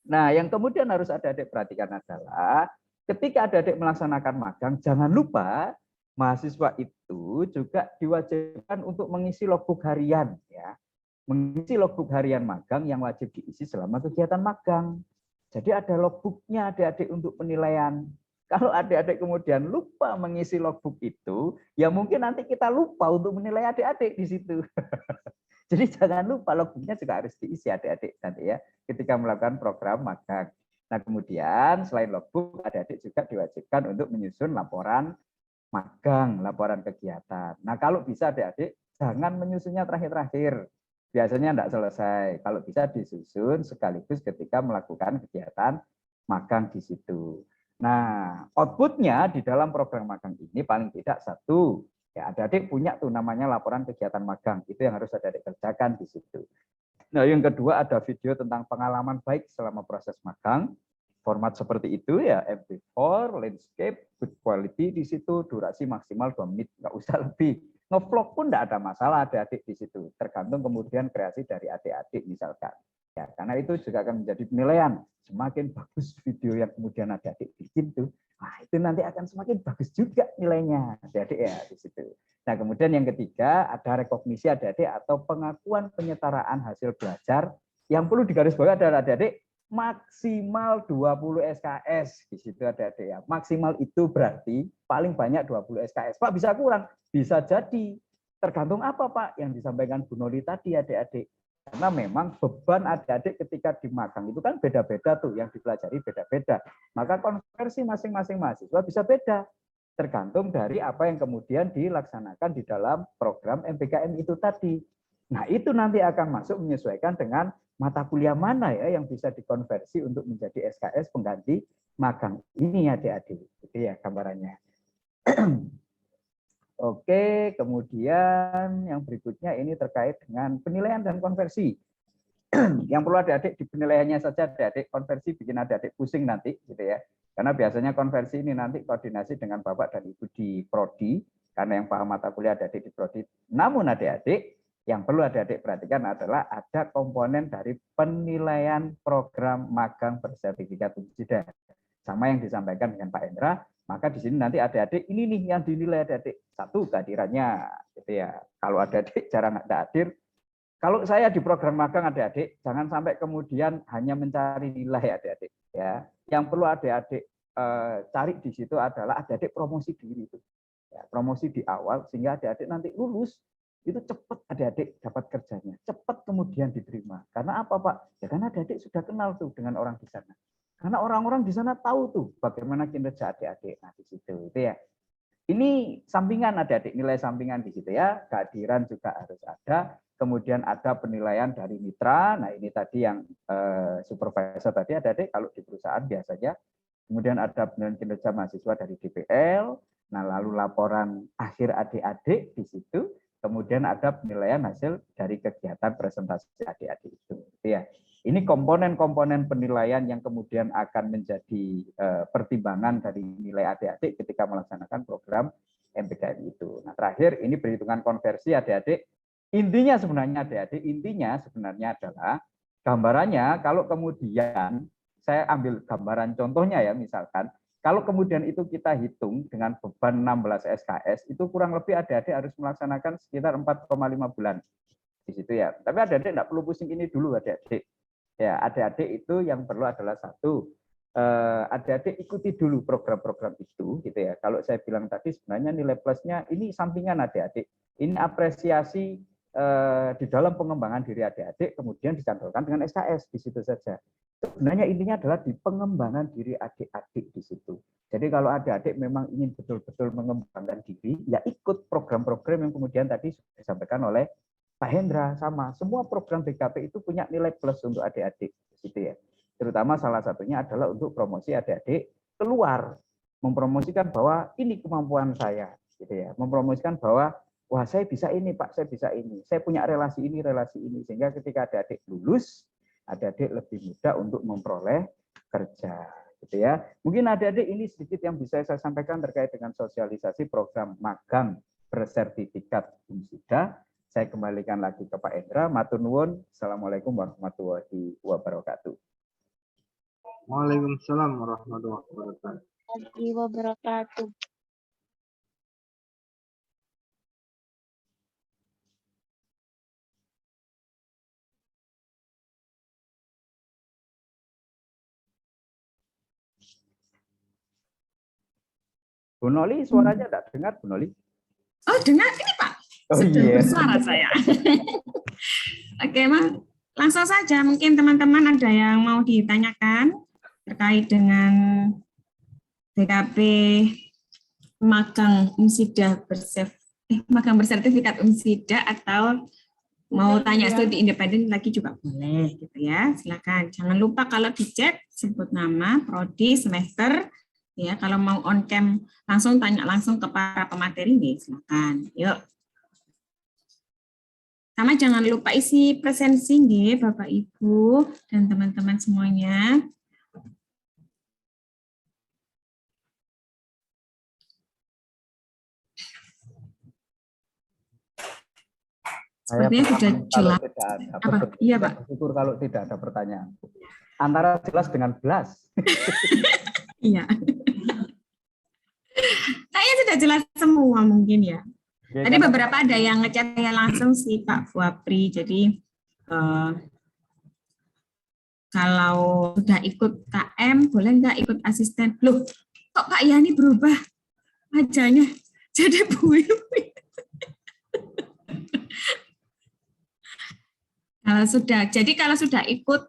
Nah, yang kemudian harus adik-adik perhatikan adalah ketika adik-adik melaksanakan magang, jangan lupa mahasiswa itu juga diwajibkan untuk mengisi logbook harian ya. Mengisi logbook harian magang yang wajib diisi selama kegiatan magang. Jadi ada logbooknya adik-adik untuk penilaian. Kalau adik-adik kemudian lupa mengisi logbook itu, ya mungkin nanti kita lupa untuk menilai adik-adik di situ. Jadi jangan lupa logbooknya juga harus diisi adik-adik nanti ya, ketika melakukan program magang. Nah kemudian selain logbook, adik-adik juga diwajibkan untuk menyusun laporan magang, laporan kegiatan. Nah kalau bisa adik-adik jangan menyusunnya terakhir-terakhir. Biasanya tidak selesai. Kalau bisa disusun sekaligus ketika melakukan kegiatan magang di situ. Nah, outputnya di dalam program magang ini paling tidak 1, ya adik-adik punya tuh namanya laporan kegiatan magang, itu yang harus adik-adik kerjakan di situ. Nah, yang kedua ada video tentang pengalaman baik selama proses magang. format seperti itu ya, MP4, landscape, good quality di situ, durasi maksimal 2 menit, nggak usah lebih. Ngevlog pun nggak ada masalah adik-adik di situ, tergantung kemudian kreasi dari adik-adik misalkan. Ya, karena itu juga akan menjadi penilaian. Semakin bagus video yang kemudian adik-adik bikin tuh, nah itu nanti akan semakin bagus juga nilainya adik-adik ya di situ. Nah, kemudian yang ketiga ada rekognisi adik-adik atau pengakuan penyetaraan hasil belajar yang perlu digarisbawahi adalah adik-adik maksimal 20 SKS di situ adik-adik ya. Maksimal itu berarti paling banyak 20 SKS. Pak bisa kurang? Bisa jadi. Tergantung apa Pak yang disampaikan Bu Noli tadi adik-adik. Karena memang beban adik-adik ketika di magang itu kan beda-beda tuh, yang dipelajari beda-beda. Maka konversi masing-masing mahasiswa bisa beda. Tergantung dari apa yang kemudian dilaksanakan di dalam program MPKM itu tadi. Nah itu nanti akan masuk menyesuaikan dengan mata kuliah mana ya yang bisa dikonversi untuk menjadi SKS pengganti magang ini adik-adik. Itu ya gambarannya. Oke, kemudian yang berikutnya ini terkait dengan penilaian dan konversi. Yang perlu adik-adik di penilaiannya saja adik-adik, konversi bikin adik-adik pusing nanti gitu ya. Karena biasanya konversi ini nanti koordinasi dengan Bapak dan Ibu di Prodi, karena yang paham mata kuliah adik-adik di Prodi. Namun adik-adik, yang perlu adik-adik perhatikan adalah ada komponen dari penilaian program magang bersertifikat wisuda. Sama yang disampaikan dengan Pak Hendra, maka di sini nanti adik-adik ini nih yang dinilai adik-adik. Satu, kehadirannya, gitu ya. Kalau adik-adik jarang ada hadir, kalau saya di program magang adik-adik, jangan sampai kemudian hanya mencari nilai adik-adik. Ya, yang perlu adik-adik cari di situ adalah adik-adik promosi diri itu. Ya, promosi di awal sehingga adik-adik nanti lulus itu cepat adik-adik dapat kerjanya, cepat kemudian diterima. Karena apa Pak? Ya karena adik-adik sudah kenal tuh dengan orang di sana. Karena orang-orang di sana tahu tuh bagaimana kinerja adik-adik. Nah di situ itu ya. Ini sampingan adik-adik, nilai sampingan di situ ya. Kehadiran juga harus ada. Kemudian ada penilaian dari mitra. Nah ini tadi yang supervisor tadi adik-adik kalau di perusahaan biasanya. Kemudian ada penilaian kinerja mahasiswa dari DPL. Nah lalu laporan akhir adik-adik di situ. Kemudian ada penilaian hasil dari kegiatan presentasi adik-adik itu. Ya. Ini komponen-komponen penilaian yang kemudian akan menjadi pertimbangan dari nilai adik-adik ketika melaksanakan program MPKM itu. Nah, terakhir ini perhitungan konversi adik-adik. Intinya sebenarnya adik-adik, intinya sebenarnya adalah gambarannya kalau kemudian saya ambil gambaran contohnya ya misalkan kalau kemudian itu kita hitung dengan beban 16 SKS itu kurang lebih adik-adik harus melaksanakan sekitar 4,5 bulan di situ ya. Tapi adik-adik enggak perlu pusing ini dulu adik-adik. Ya, adik-adik itu yang perlu adalah satu, adik-adik ikuti dulu program-program itu, gitu ya. Kalau saya bilang tadi sebenarnya nilai plusnya ini sampingan adik-adik, ini apresiasi di dalam pengembangan diri adik-adik, kemudian dicantolkan dengan SKS di situ saja. Sebenarnya intinya adalah di pengembangan diri adik-adik di situ. Jadi kalau adik-adik memang ingin betul-betul mengembangkan diri, ya ikut program-program yang kemudian tadi sudah disampaikan oleh Pak Hendra sama. Semua program BKP itu punya nilai plus untuk adik-adik, gitu ya. Terutama salah satunya adalah untuk promosi adik-adik keluar, mempromosikan bahwa ini kemampuan saya, gitu ya. Mempromosikan bahwa wah saya bisa ini Pak, saya bisa ini, saya punya relasi ini, sehingga ketika adik-adik lulus, adik-adik lebih mudah untuk memperoleh kerja, gitu ya. Mungkin adik-adik ini sedikit yang bisa saya sampaikan terkait dengan sosialisasi program magang bersertifikat wisuda. Saya kembalikan lagi ke Pak Hendra. Matur nuwun. Assalamualaikum warahmatullahi wabarakatuh. Waalaikumsalam warahmatullahi wabarakatuh. Bu Noli, suaranya tidak dengar, Bu Noli? Oh, dengar ini Pak. Sudah bersuara saya. Oke, langsung saja. Mungkin teman-teman ada yang mau ditanyakan terkait dengan BKP magang bersertifikat UMSIDA atau mau tanya studi independen lagi juga boleh gitu ya. Silakan. Jangan lupa kalau dicek sebut nama, prodi, semester. Ya, kalau mau on cam langsung tanya langsung ke para pemateri nih, silakan. Yuk. Sama jangan lupa isi presensi nih Bapak Ibu dan teman-teman semuanya. Saya Sepertinya sudah paham kalau jelas. tidak ada. Apa? Betul. Iya, Saya Pak. bersyukur kalau tidak ada pertanyaan. Antara jelas dengan belas. Iya. Kayaknya sudah jelas semua mungkin ya. Ya, Tadi karena beberapa ada yang ngechat saya langsung sih Pak Fuapri. Jadi kalau sudah ikut KM, boleh nggak ikut asisten? Loh, kok Pak Yani berubah wajahnya jadi Bu Wiwi? Kalau sudah ikut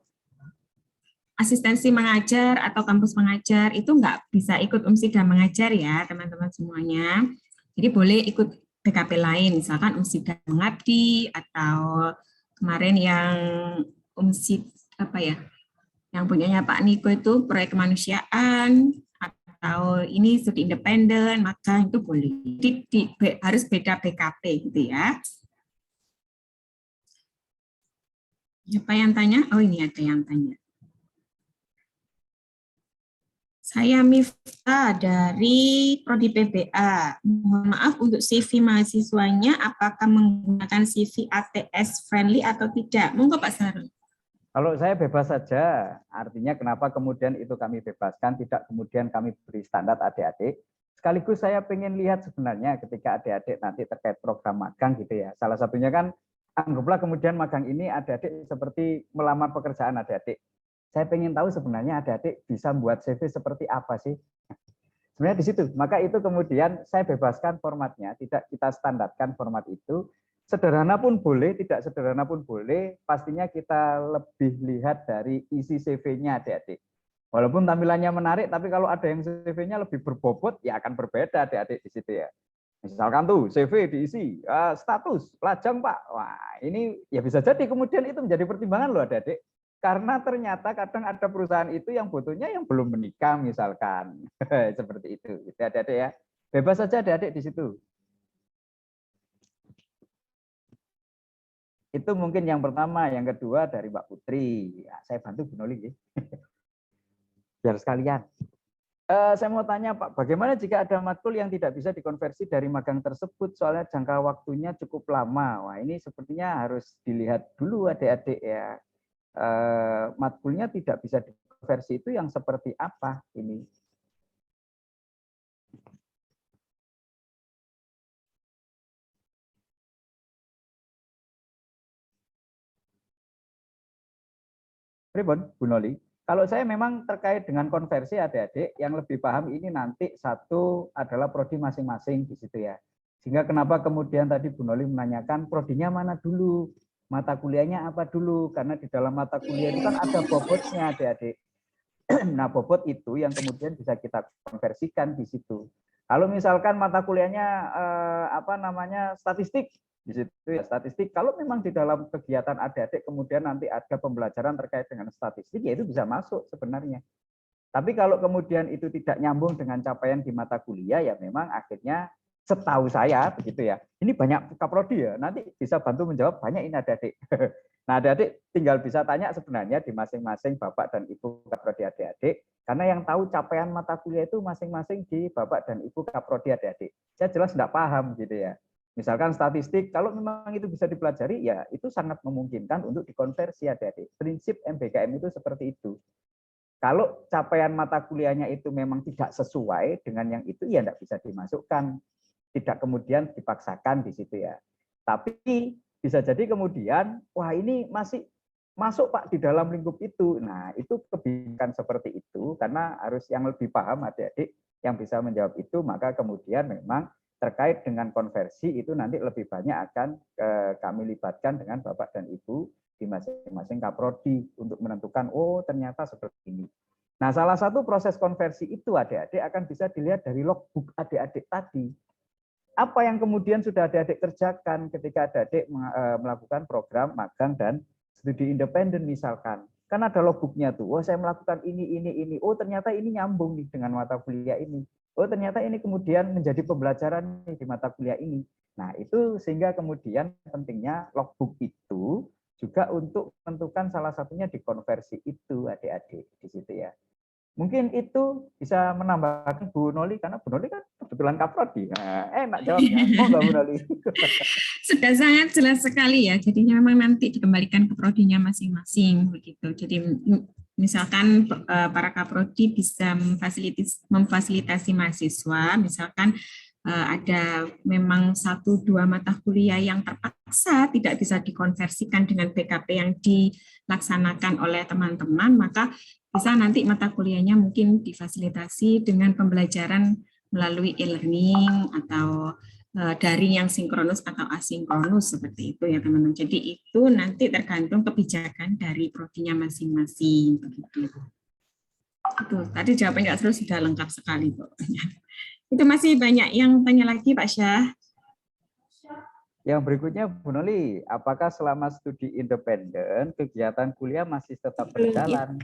asistensi mengajar atau kampus mengajar, itu nggak bisa ikut UMSIDA mengajar ya teman-teman semuanya. Jadi boleh ikut PKP lain, misalkan UMSIDA mengabdi atau kemarin yang UMSID apa ya, yang punyanya Pak Niko itu proyek kemanusiaan atau ini studi independen, maka itu boleh. Harus beda PKP gitu ya. Siapa yang tanya? Oh ini ada yang tanya. Saya Miftah dari Prodi PBA. Mohon maaf untuk CV mahasiswanya, apakah menggunakan CV ATS friendly atau tidak? Monggo Pak Sarul. kalau saya bebas saja, artinya kenapa kemudian itu kami bebaskan, tidak kemudian kami beri standar adik-adik. Sekaligus saya ingin lihat sebenarnya ketika adik-adik nanti terkait program magang gitu ya. Salah satunya kan, anggaplah kemudian magang ini adik-adik seperti melamar pekerjaan adik-adik. Saya ingin tahu sebenarnya adik-adik bisa membuat CV seperti apa sih? Sebenarnya di situ. Maka itu kemudian saya bebaskan formatnya, tidak kita standarkan format itu. Sederhana pun boleh, tidak sederhana pun boleh. Pastinya kita lebih lihat dari isi CV-nya adik-adik. Walaupun tampilannya menarik, tapi kalau ada yang CV-nya lebih berbobot, ya akan berbeda adik-adik di situ ya. Misalkan tuh CV diisi status lajang Pak. Wah ini ya bisa jadi kemudian itu menjadi pertimbangan loh adik-adik. Karena ternyata kadang ada perusahaan itu yang butuhnya yang belum menikah misalkan. Seperti itu. Gitu adik-adik ya. Bebas saja adik-adik di situ. Itu mungkin yang pertama. Yang kedua dari Mbak Putri. Ya, saya bantu Bu Noli. Biar sekalian. Saya mau tanya Pak, bagaimana jika ada matkul yang tidak bisa dikonversi dari magang tersebut soalnya jangka waktunya cukup lama? Wah ini sepertinya harus dilihat dulu adik-adik ya. Matkulnya tidak bisa dikonversi itu yang seperti apa ini? Pribon, Bu Noli. Kalau saya memang terkait dengan konversi adik-adik yang lebih paham ini nanti satu adalah prodi masing-masing di situ ya. Sehingga kenapa kemudian tadi Bu Noli menanyakan prodinya mana dulu, mata kuliahnya apa dulu, karena di dalam mata kuliah itu kan ada bobotnya adik-adik. Nah bobot itu yang kemudian bisa kita konversikan di situ. Kalau misalkan mata kuliahnya statistik, di situ ya statistik. Kalau memang di dalam kegiatan adik-adik kemudian nanti ada pembelajaran terkait dengan statistik, ya itu bisa masuk sebenarnya. Tapi kalau kemudian itu tidak nyambung dengan capaian di mata kuliah, ya memang akhirnya setahu saya begitu ya. Ini banyak kaprodi ya. Nanti bisa bantu menjawab banyak ini adik-adik. Nah adik-adik tinggal bisa tanya sebenarnya di masing-masing bapak dan ibu kaprodi adik-adik. Karena yang tahu capaian mata kuliah itu masing-masing di bapak dan ibu kaprodi adik-adik. Saya jelas tidak paham gitu ya. Misalkan statistik, kalau memang itu bisa dipelajari, ya itu sangat memungkinkan untuk dikonversi adik-adik. Prinsip MBKM itu seperti itu. Kalau capaian mata kuliahnya itu memang tidak sesuai dengan yang itu, ya tidak bisa dimasukkan. Tidak kemudian dipaksakan di situ ya. Tapi bisa jadi kemudian, wah ini masih masuk Pak di dalam lingkup itu. Nah itu kebijakan seperti itu, karena harus yang lebih paham adik-adik yang bisa menjawab itu, maka kemudian memang terkait dengan konversi itu nanti lebih banyak akan kami libatkan dengan Bapak dan Ibu di masing-masing kaprodi untuk menentukan, oh ternyata seperti ini. Nah salah satu proses konversi itu adik-adik akan bisa dilihat dari logbook adik-adik tadi. Apa yang kemudian sudah adik-adik kerjakan ketika adik-adik melakukan program magang dan studi independen misalkan. Kan ada logbooknya tuh, oh saya melakukan ini, oh ternyata ini nyambung nih dengan mata kuliah ini. Oh ternyata ini kemudian menjadi pembelajaran di mata kuliah ini. Nah itu sehingga kemudian pentingnya logbook itu juga untuk menentukan salah satunya di konversi itu adik-adik di situ ya. Mungkin itu bisa menambahkan Bu Noli, karena Bu Noli kan kebetulan kaprodi. Nah, enak jawabnya. Oh enggak Bu Noli. Sudah sangat jelas sekali ya. Jadinya memang nanti dikembalikan ke prodinya masing-masing begitu. Jadi misalkan para kaprodi bisa memfasilitasi mahasiswa, misalkan ada memang 1-2 mata kuliah yang terpaksa tidak bisa dikonversikan dengan BKP yang dilaksanakan oleh teman-teman, maka bisa nanti mata kuliahnya mungkin difasilitasi dengan pembelajaran melalui e-learning atau daring yang sinkronus atau asinkronus seperti itu ya teman-teman. Jadi itu nanti tergantung kebijakan dari prodinya masing-masing begitu. Itu tadi jawabannya sudah lengkap sekali pokoknya. Itu masih banyak yang tanya lagi Pak Syah. Yang berikutnya Bu Noli, apakah selama studi independen kegiatan kuliah masih tetap berjalan?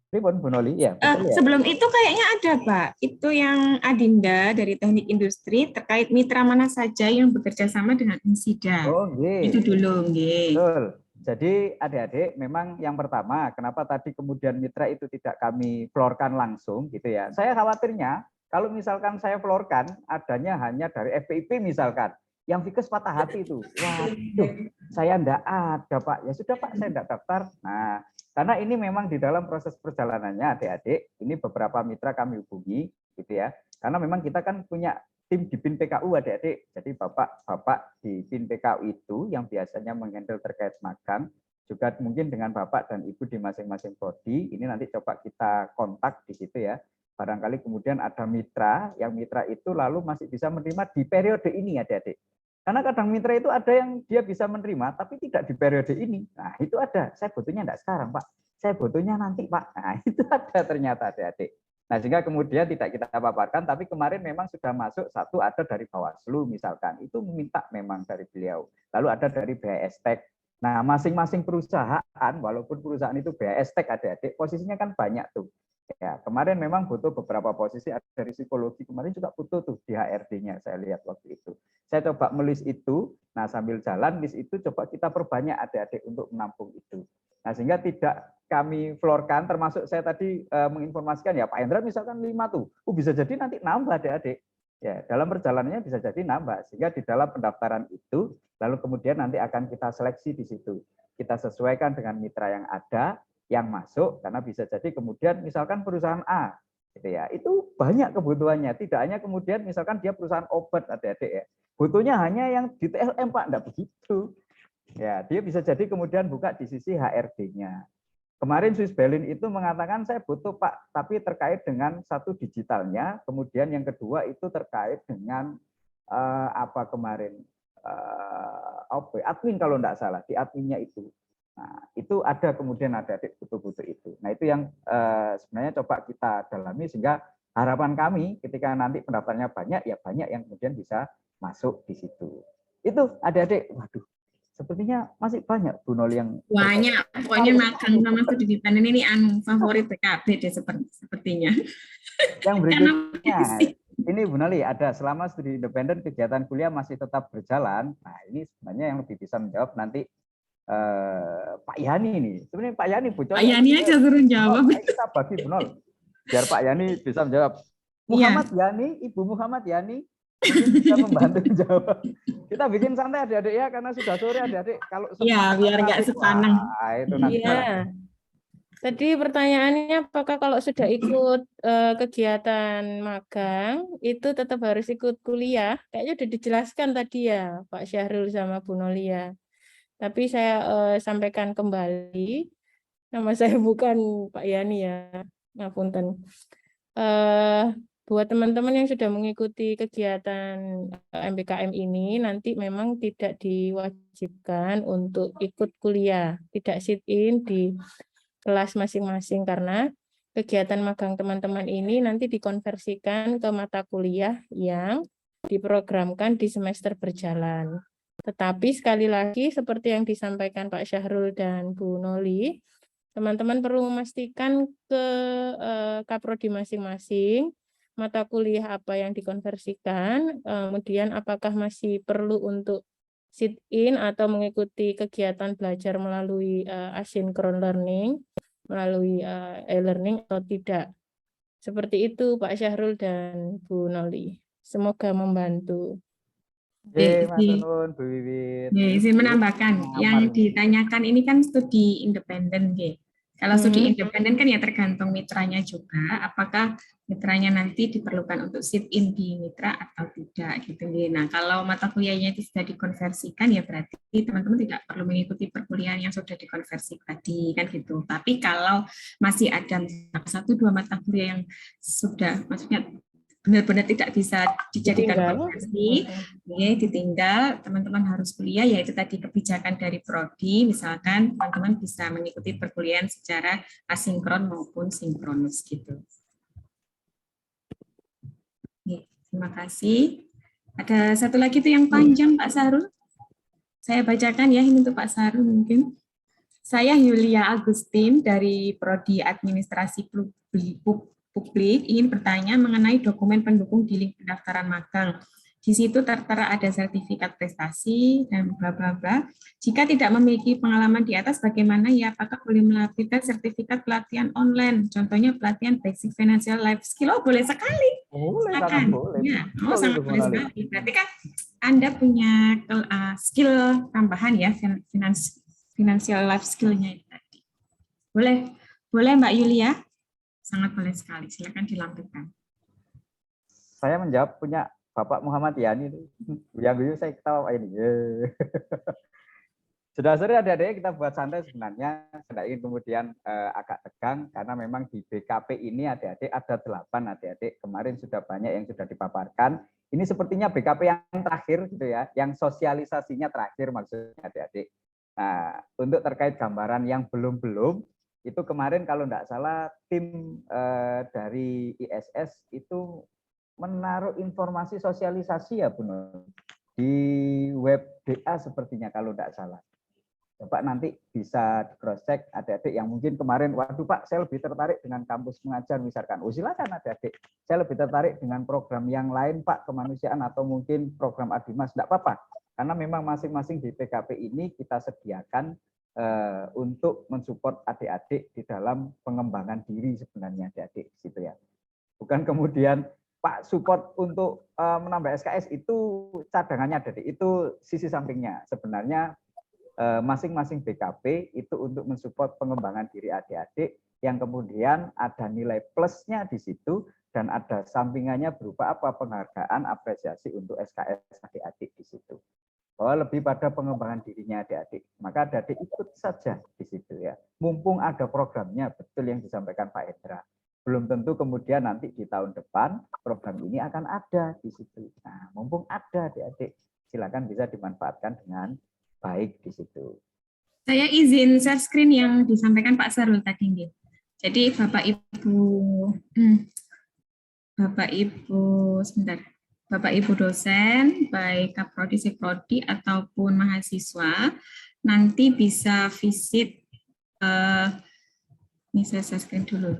Ribon Bu Noli, ya, betul ya. Sebelum itu kayaknya ada Pak, itu yang Adinda dari Teknik Industri terkait mitra mana saja yang bekerja sama dengan Insida. Oh, nggih. Itu dulu, nggih. Betul. Jadi adik-adik memang yang pertama, kenapa tadi kemudian mitra itu tidak kami florkan langsung gitu ya. Saya khawatirnya kalau misalkan saya florkan adanya hanya dari FPIP misalkan, yang Fikes patah hati itu. Waduh, saya enggak ada Pak. Ya sudah Pak, saya enggak daftar. Nah, karena ini memang di dalam proses perjalanannya adik-adik, ini beberapa mitra kami hubungi gitu ya. Karena memang kita kan punya tim di BIN PKU adik-adik. Jadi bapak-bapak di BIN PKU itu yang biasanya menghandle terkait magang, juga mungkin dengan bapak dan ibu di masing-masing prodi, ini nanti coba kita kontak di situ ya. Barangkali kemudian ada mitra, yang mitra itu lalu masih bisa menerima di periode ini adik-adik. Karena kadang mitra itu ada yang dia bisa menerima, tapi tidak di periode ini. Nah itu ada, saya butuhnya enggak sekarang Pak, saya butuhnya nanti Pak. Nah itu ada ternyata adik-adik. Nah, sehingga kemudian tidak kita paparkan, tapi kemarin memang sudah masuk satu ada dari Bawaslu misalkan, itu meminta memang dari beliau. Lalu ada dari BASTEK. Nah, masing-masing perusahaan, walaupun perusahaan itu BASTEK adik-adik, posisinya kan banyak tuh. Ya, kemarin memang butuh beberapa posisi, ada dari psikologi, kemarin juga butuh tuh di HRD-nya, saya lihat waktu itu. Saya coba melis itu, nah sambil jalan list itu coba kita perbanyak adik-adik untuk menampung itu. Nah, sehingga tidak kami florkan, termasuk saya tadi menginformasikan ya Pak Hendra misalkan 5 tuh, bisa jadi nanti nambah adik-adik. Ya, dalam perjalanannya bisa jadi nambah, sehingga di dalam pendaftaran itu, lalu kemudian nanti akan kita seleksi di situ. Kita sesuaikan dengan mitra yang ada, yang masuk, karena bisa jadi kemudian misalkan perusahaan A, gitu ya, itu banyak kebutuhannya, tidak hanya kemudian misalkan dia perusahaan obat adik-adik ya, butuhnya hanya yang di TLM Pak, enggak begitu. Ya, dia bisa jadi kemudian buka di sisi HRD-nya. Kemarin Swiss Berlin itu mengatakan saya butuh Pak, tapi terkait dengan satu digitalnya, kemudian yang kedua itu terkait dengan apa kemarin admin kalau enggak salah, di adminnya itu. Nah, itu ada kemudian ada butuh-butuh itu. Nah, itu yang sebenarnya coba kita dalami sehingga harapan kami ketika nanti pendaftarnya banyak, ya banyak yang kemudian bisa masuk di situ. Itu adik-adik, waduh, sepertinya masih banyak Bu Noli yang banyak. Pokoknya magang sama studi independen ini favorit PKB deh sepertinya. Yang berikutnya, ini Bu Noli ada selama studi independen kegiatan kuliah masih tetap berjalan. Nah, ini sebenarnya yang lebih bisa menjawab nanti Pak Yani ini. Sebenarnya Pak Yani bocoran. Pak Yani aja suruh jawab. Kita bagi Bu Nol. Biar Pak Yani bisa menjawab. Muhammad Yani, Ibu Muhammad Yani bisa membantu menjawab. Kita bikin santai adik-adik ya, karena sudah sore adik-adik. Kalau ya biar nggak sepaneng. Itu nanti. Iya. Tadi pertanyaannya apakah kalau sudah ikut kegiatan magang itu tetap harus ikut kuliah? Kayaknya sudah dijelaskan tadi ya Pak Syahrul sama Bu Nolia. Tapi saya sampaikan kembali, nama saya bukan Pak Yani ya, ngapunten. Buat teman-teman yang sudah mengikuti kegiatan MPKM ini, nanti memang tidak diwajibkan untuk ikut kuliah, tidak sit-in di kelas masing-masing, karena kegiatan magang teman-teman ini nanti dikonversikan ke mata kuliah yang diprogramkan di semester berjalan. Tetapi sekali lagi seperti yang disampaikan Pak Syahrul dan Bu Noli, teman-teman perlu memastikan ke kaprodi masing-masing mata kuliah apa yang dikonversikan, kemudian apakah masih perlu untuk sit-in atau mengikuti kegiatan belajar melalui asynchronous learning, melalui e-learning atau tidak. Seperti itu Pak Syahrul dan Bu Noli. Semoga membantu. Matur nuwun Bu Wiwit. Izin menambahkan, yang Nyamar. ditanyakan ini kan studi independen, Nggih. Kalau studi independen kan ya tergantung mitranya juga, apakah mitranya nanti diperlukan untuk sit in di mitra atau tidak gitu. Nggih. Nah, kalau mata kuliahnya itu sudah dikonversikan ya berarti teman-teman tidak perlu mengikuti perkuliahan yang sudah dikonversi tadi kan gitu. Tapi kalau masih ada 1-2 mata kuliah yang sudah maksudnya benar-benar tidak bisa dijadikan konversi, ya, ditinggal, teman-teman harus kuliah, yaitu tadi kebijakan dari prodi, misalkan teman-teman bisa mengikuti perkuliahan secara asinkron maupun sinkronus gitu. Ya, terima kasih. Ada satu lagi tuh yang panjang Pak Sarul. Saya bacakan ya, ini untuk Pak Sarul mungkin. Saya Yulia Agustin dari Prodi Administrasi Publik ingin bertanya mengenai dokumen pendukung di link pendaftaran magang. Di situ tertera ada sertifikat prestasi dan bla bla bla. Jika tidak memiliki pengalaman di atas, bagaimana ya? Apakah boleh melampirkan sertifikat pelatihan online? Contohnya pelatihan basic financial life skill. Oh, boleh sekali. Boleh, Silakan. boleh. Ya, sangat boleh sekali. Berarti kan Anda punya skill tambahan ya, financial life skill-nya tadi. Boleh Mbak Yulia? Sangat boleh sekali, silakan dilampirkan. Saya menjawab punya Bapak Muhammad Yani. Yang saya ketawa ini. Sudah sore adik-adik kita buat santai sebenarnya. Saya ingin kemudian agak tegang karena memang di BKP ini adik-adik ada 8 adik-adik. Kemarin sudah banyak yang sudah dipaparkan. Ini sepertinya BKP yang terakhir gitu ya, yang sosialisasinya terakhir maksudnya adik-adik. Nah, untuk terkait gambaran yang belum itu kemarin kalau tidak salah tim dari ISS itu menaruh informasi sosialisasi ya Bu Nur, di web DA sepertinya kalau tidak salah. Coba nanti bisa di cross check adik-adik yang mungkin kemarin, waduh Pak saya lebih tertarik dengan kampus mengajar misalkan. Oh silakan adik-adik, saya lebih tertarik dengan program yang lain Pak, kemanusiaan atau mungkin program Adimas, tidak apa-apa. Karena memang masing-masing di PKP ini kita sediakan untuk mensupport adik-adik di dalam pengembangan diri sebenarnya adik-adik gitu ya. Bukan kemudian Pak support untuk menambah SKS itu cadangannya adik-adik, itu sisi sampingnya. Sebenarnya masing-masing BKP itu untuk mensupport pengembangan diri adik-adik yang kemudian ada nilai plusnya di situ dan ada sampingannya berupa apa, penghargaan, apresiasi untuk SKS adik-adik di situ. Bahwa lebih pada pengembangan dirinya adik-adik. Maka adik-adik ikut saja di situ ya. Mumpung ada programnya, betul yang disampaikan Pak Hendra. Belum tentu kemudian nanti di tahun depan program ini akan ada di situ. Nah, mumpung ada adik-adik, silakan bisa dimanfaatkan dengan baik di situ. Saya izin share screen yang disampaikan Pak Sarul tadi. Jadi Bapak Ibu dosen, baik Kaprodi, Sekprodi, ataupun mahasiswa, nanti bisa visit, ini saya share screen dulu.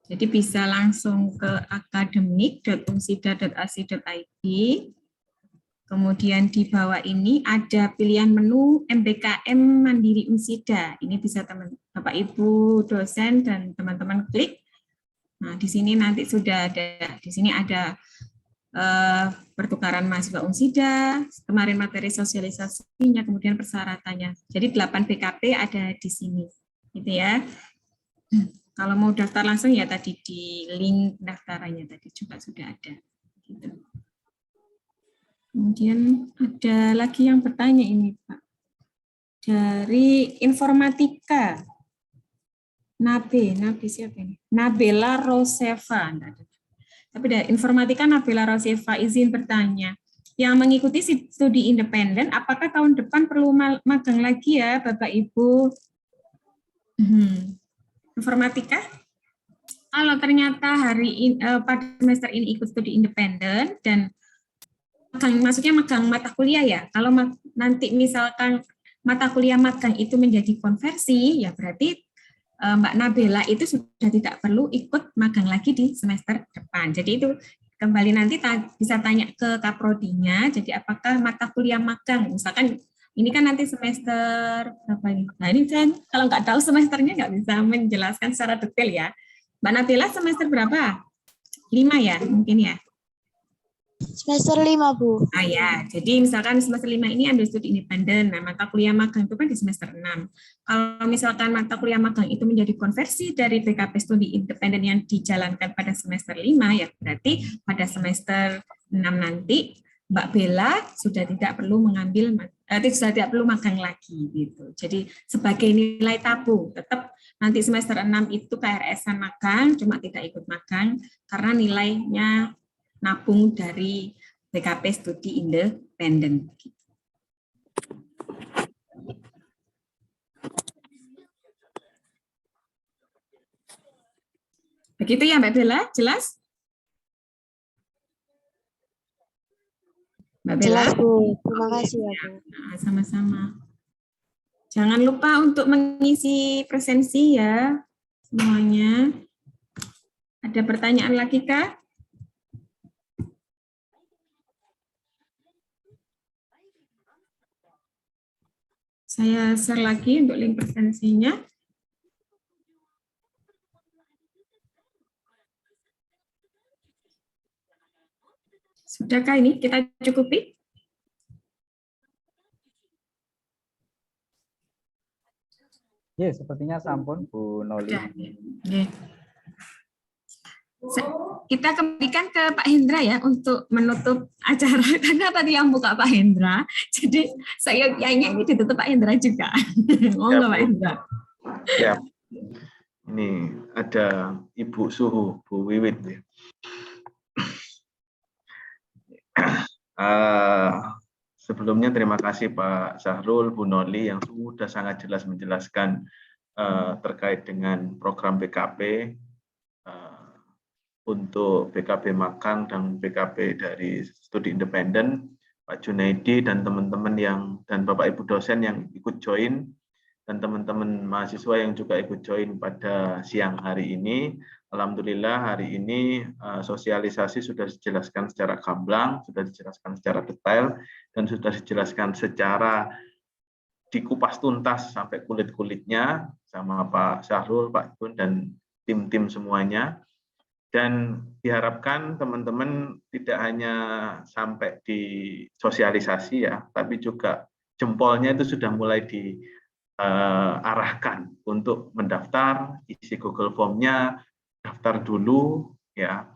Jadi bisa langsung ke akademik.unsida.ac.id, kemudian di bawah ini ada pilihan menu MBKM Mandiri Unsida. Ini bisa Bapak Ibu dosen dan teman-teman klik. Nah, di sini nanti sudah ada, di sini ada pertukaran mahasiswa Unsida, kemarin materi sosialisasinya, kemudian persyaratannya. Jadi 8 BKP ada di sini, gitu ya. Kalau mau daftar langsung ya tadi di link pendaftarannya tadi juga sudah ada. Gitu. Kemudian ada lagi yang bertanya ini Pak, dari informatika, Nabe siapa ini? Nabela Roseva. Tapi dari informatika Nabela Roseva izin bertanya, yang mengikuti studi independen, apakah tahun depan perlu magang lagi ya Bapak Ibu? Informatika? Kalau ternyata pada semester ini ikut studi independen dan maksudnya magang mata kuliah ya, kalau nanti misalkan mata kuliah magang itu menjadi konversi, ya berarti Mbak Nabela itu sudah tidak perlu ikut magang lagi di semester depan. Jadi itu kembali nanti bisa tanya ke Kaprodinya, jadi apakah mata kuliah magang, misalkan ini kan nanti semester berapa ini? Nah ini kan kalau nggak tahu semesternya nggak bisa menjelaskan secara detail ya. Mbak Nabila semester berapa? 5 ya, mungkin ya? Semester 5, Bu. Ah ya, jadi misalkan semester 5 ini ambil studi independen, nah mata kuliah magang itu kan di semester 6. Kalau misalkan mata kuliah magang itu menjadi konversi dari BKP studi independen yang dijalankan pada semester 5, ya berarti pada semester 6 nanti Mbak Bella sudah tidak perlu mengambil, sudah tidak perlu magang lagi gitu. Jadi sebagai nilai tabung, tetap nanti semester 6 itu KRS-an magang, cuma tidak ikut magang karena nilainya nabung dari BKP studi independen. Begitu ya Mbak Bella, jelas? Mbak Bella? Jelas, Bu. Terima kasih ya, Bu. Nah, sama-sama. Jangan lupa untuk mengisi presensi ya semuanya. Ada pertanyaan lagi kah? Saya share lagi untuk link presensinya. Sudahkah ini kita cukupi? Ya, sepertinya sampun Bu Noli. Sudah. Oke. Kita kembalikan ke Pak Hendra ya untuk menutup acara karena tadi yang buka Pak Hendra. Jadi saya kayaknya ini ditutup Pak Hendra juga. Monggo Pak Hendra. Ya. Ini ada Ibu Suhu, Bu Wiwit ya. Sebelumnya terima kasih Pak Syahrul, Bu Noli yang sudah sangat jelas menjelaskan terkait dengan program BKP untuk BKP magang dan BKP dari studi independen, Pak Junaidi dan teman-teman dan Bapak Ibu dosen yang ikut join dan teman-teman mahasiswa yang juga ikut join pada siang hari ini. Alhamdulillah hari ini sosialisasi sudah dijelaskan secara gamblang, sudah dijelaskan secara detail, dan sudah dijelaskan secara dikupas tuntas sampai kulit-kulitnya sama Pak Syahrul, Pak Jun, dan tim-tim semuanya. Dan diharapkan teman-teman tidak hanya sampai di sosialisasi ya, tapi juga jempolnya itu sudah mulai diarahkan untuk mendaftar, isi Google Form-nya, daftar dulu, ya,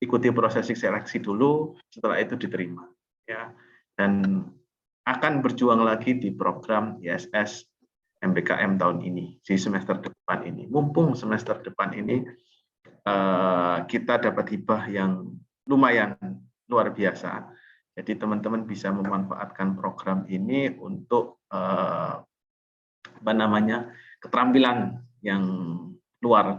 ikuti proses seleksi dulu, setelah itu diterima, ya, dan akan berjuang lagi di program ISS MBKM tahun ini, di semester depan ini. Mumpung semester depan ini kita dapat hibah yang lumayan luar biasa. Jadi teman-teman bisa memanfaatkan program ini untuk keterampilan yang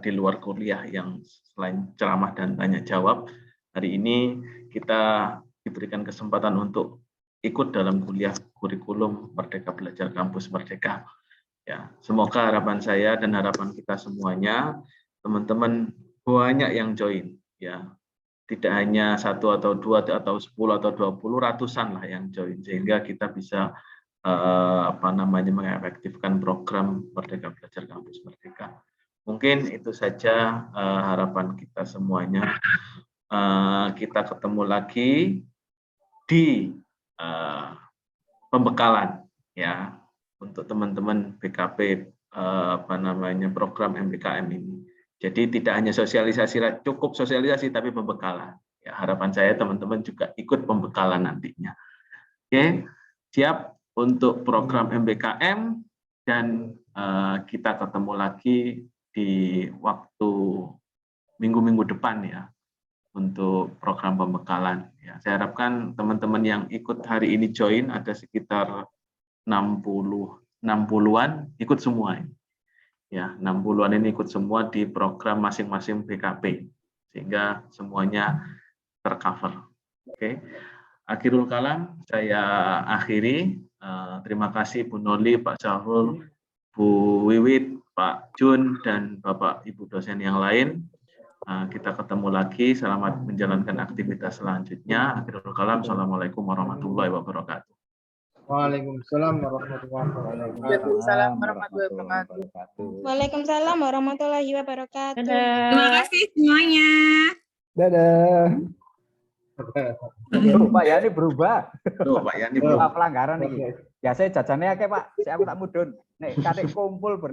di luar kuliah yang selain ceramah dan tanya jawab. Hari ini kita diberikan kesempatan untuk ikut dalam kuliah kurikulum Merdeka Belajar Kampus Merdeka. Ya, semoga harapan saya dan harapan kita semuanya, teman-teman banyak yang join, ya, tidak hanya 1 atau 2 atau 10 atau 20, ratusan lah yang join, sehingga kita bisa mengefektifkan program Merdeka Belajar Kampus Merdeka. Mungkin itu saja harapan kita semuanya. Kita ketemu lagi di pembekalan, ya, untuk teman-teman BKP program MBKM ini. Jadi tidak hanya sosialisasi, cukup sosialisasi, tapi pembekalan. Ya, harapan saya teman-teman juga ikut pembekalan nantinya. Oke, siap untuk program MBKM, dan kita ketemu lagi di waktu minggu-minggu depan ya untuk program pembekalan. Ya, saya harapkan teman-teman yang ikut hari ini join ada sekitar 60-an ikut semua. Ya, 60-an ini ikut semua di program masing-masing BKP, sehingga semuanya tercover. Oke, akhirul kalam saya akhiri. Terima kasih Bu Noli, Pak Syahrul, Bu Wiwit, Pak Jun, dan Bapak Ibu dosen yang lain. Kita ketemu lagi. Selamat menjalankan aktivitas selanjutnya. Akhirul kalam. Assalamualaikum warahmatullahi wabarakatuh. Waalaikumsalam warahmatullahi wabarakatuh. Waalaikumsalam warahmatullahi wabarakatuh. Waalaikumsalam warahmatullahi wabarakatuh. Terima kasih semuanya. Dadah. Tuh, Pak Yani berubah. Tuh, Pak Yani Pelanggaran ini. Biasanya jajannya akeh, Pak. Saya tak mudun. Nek kadek kumpul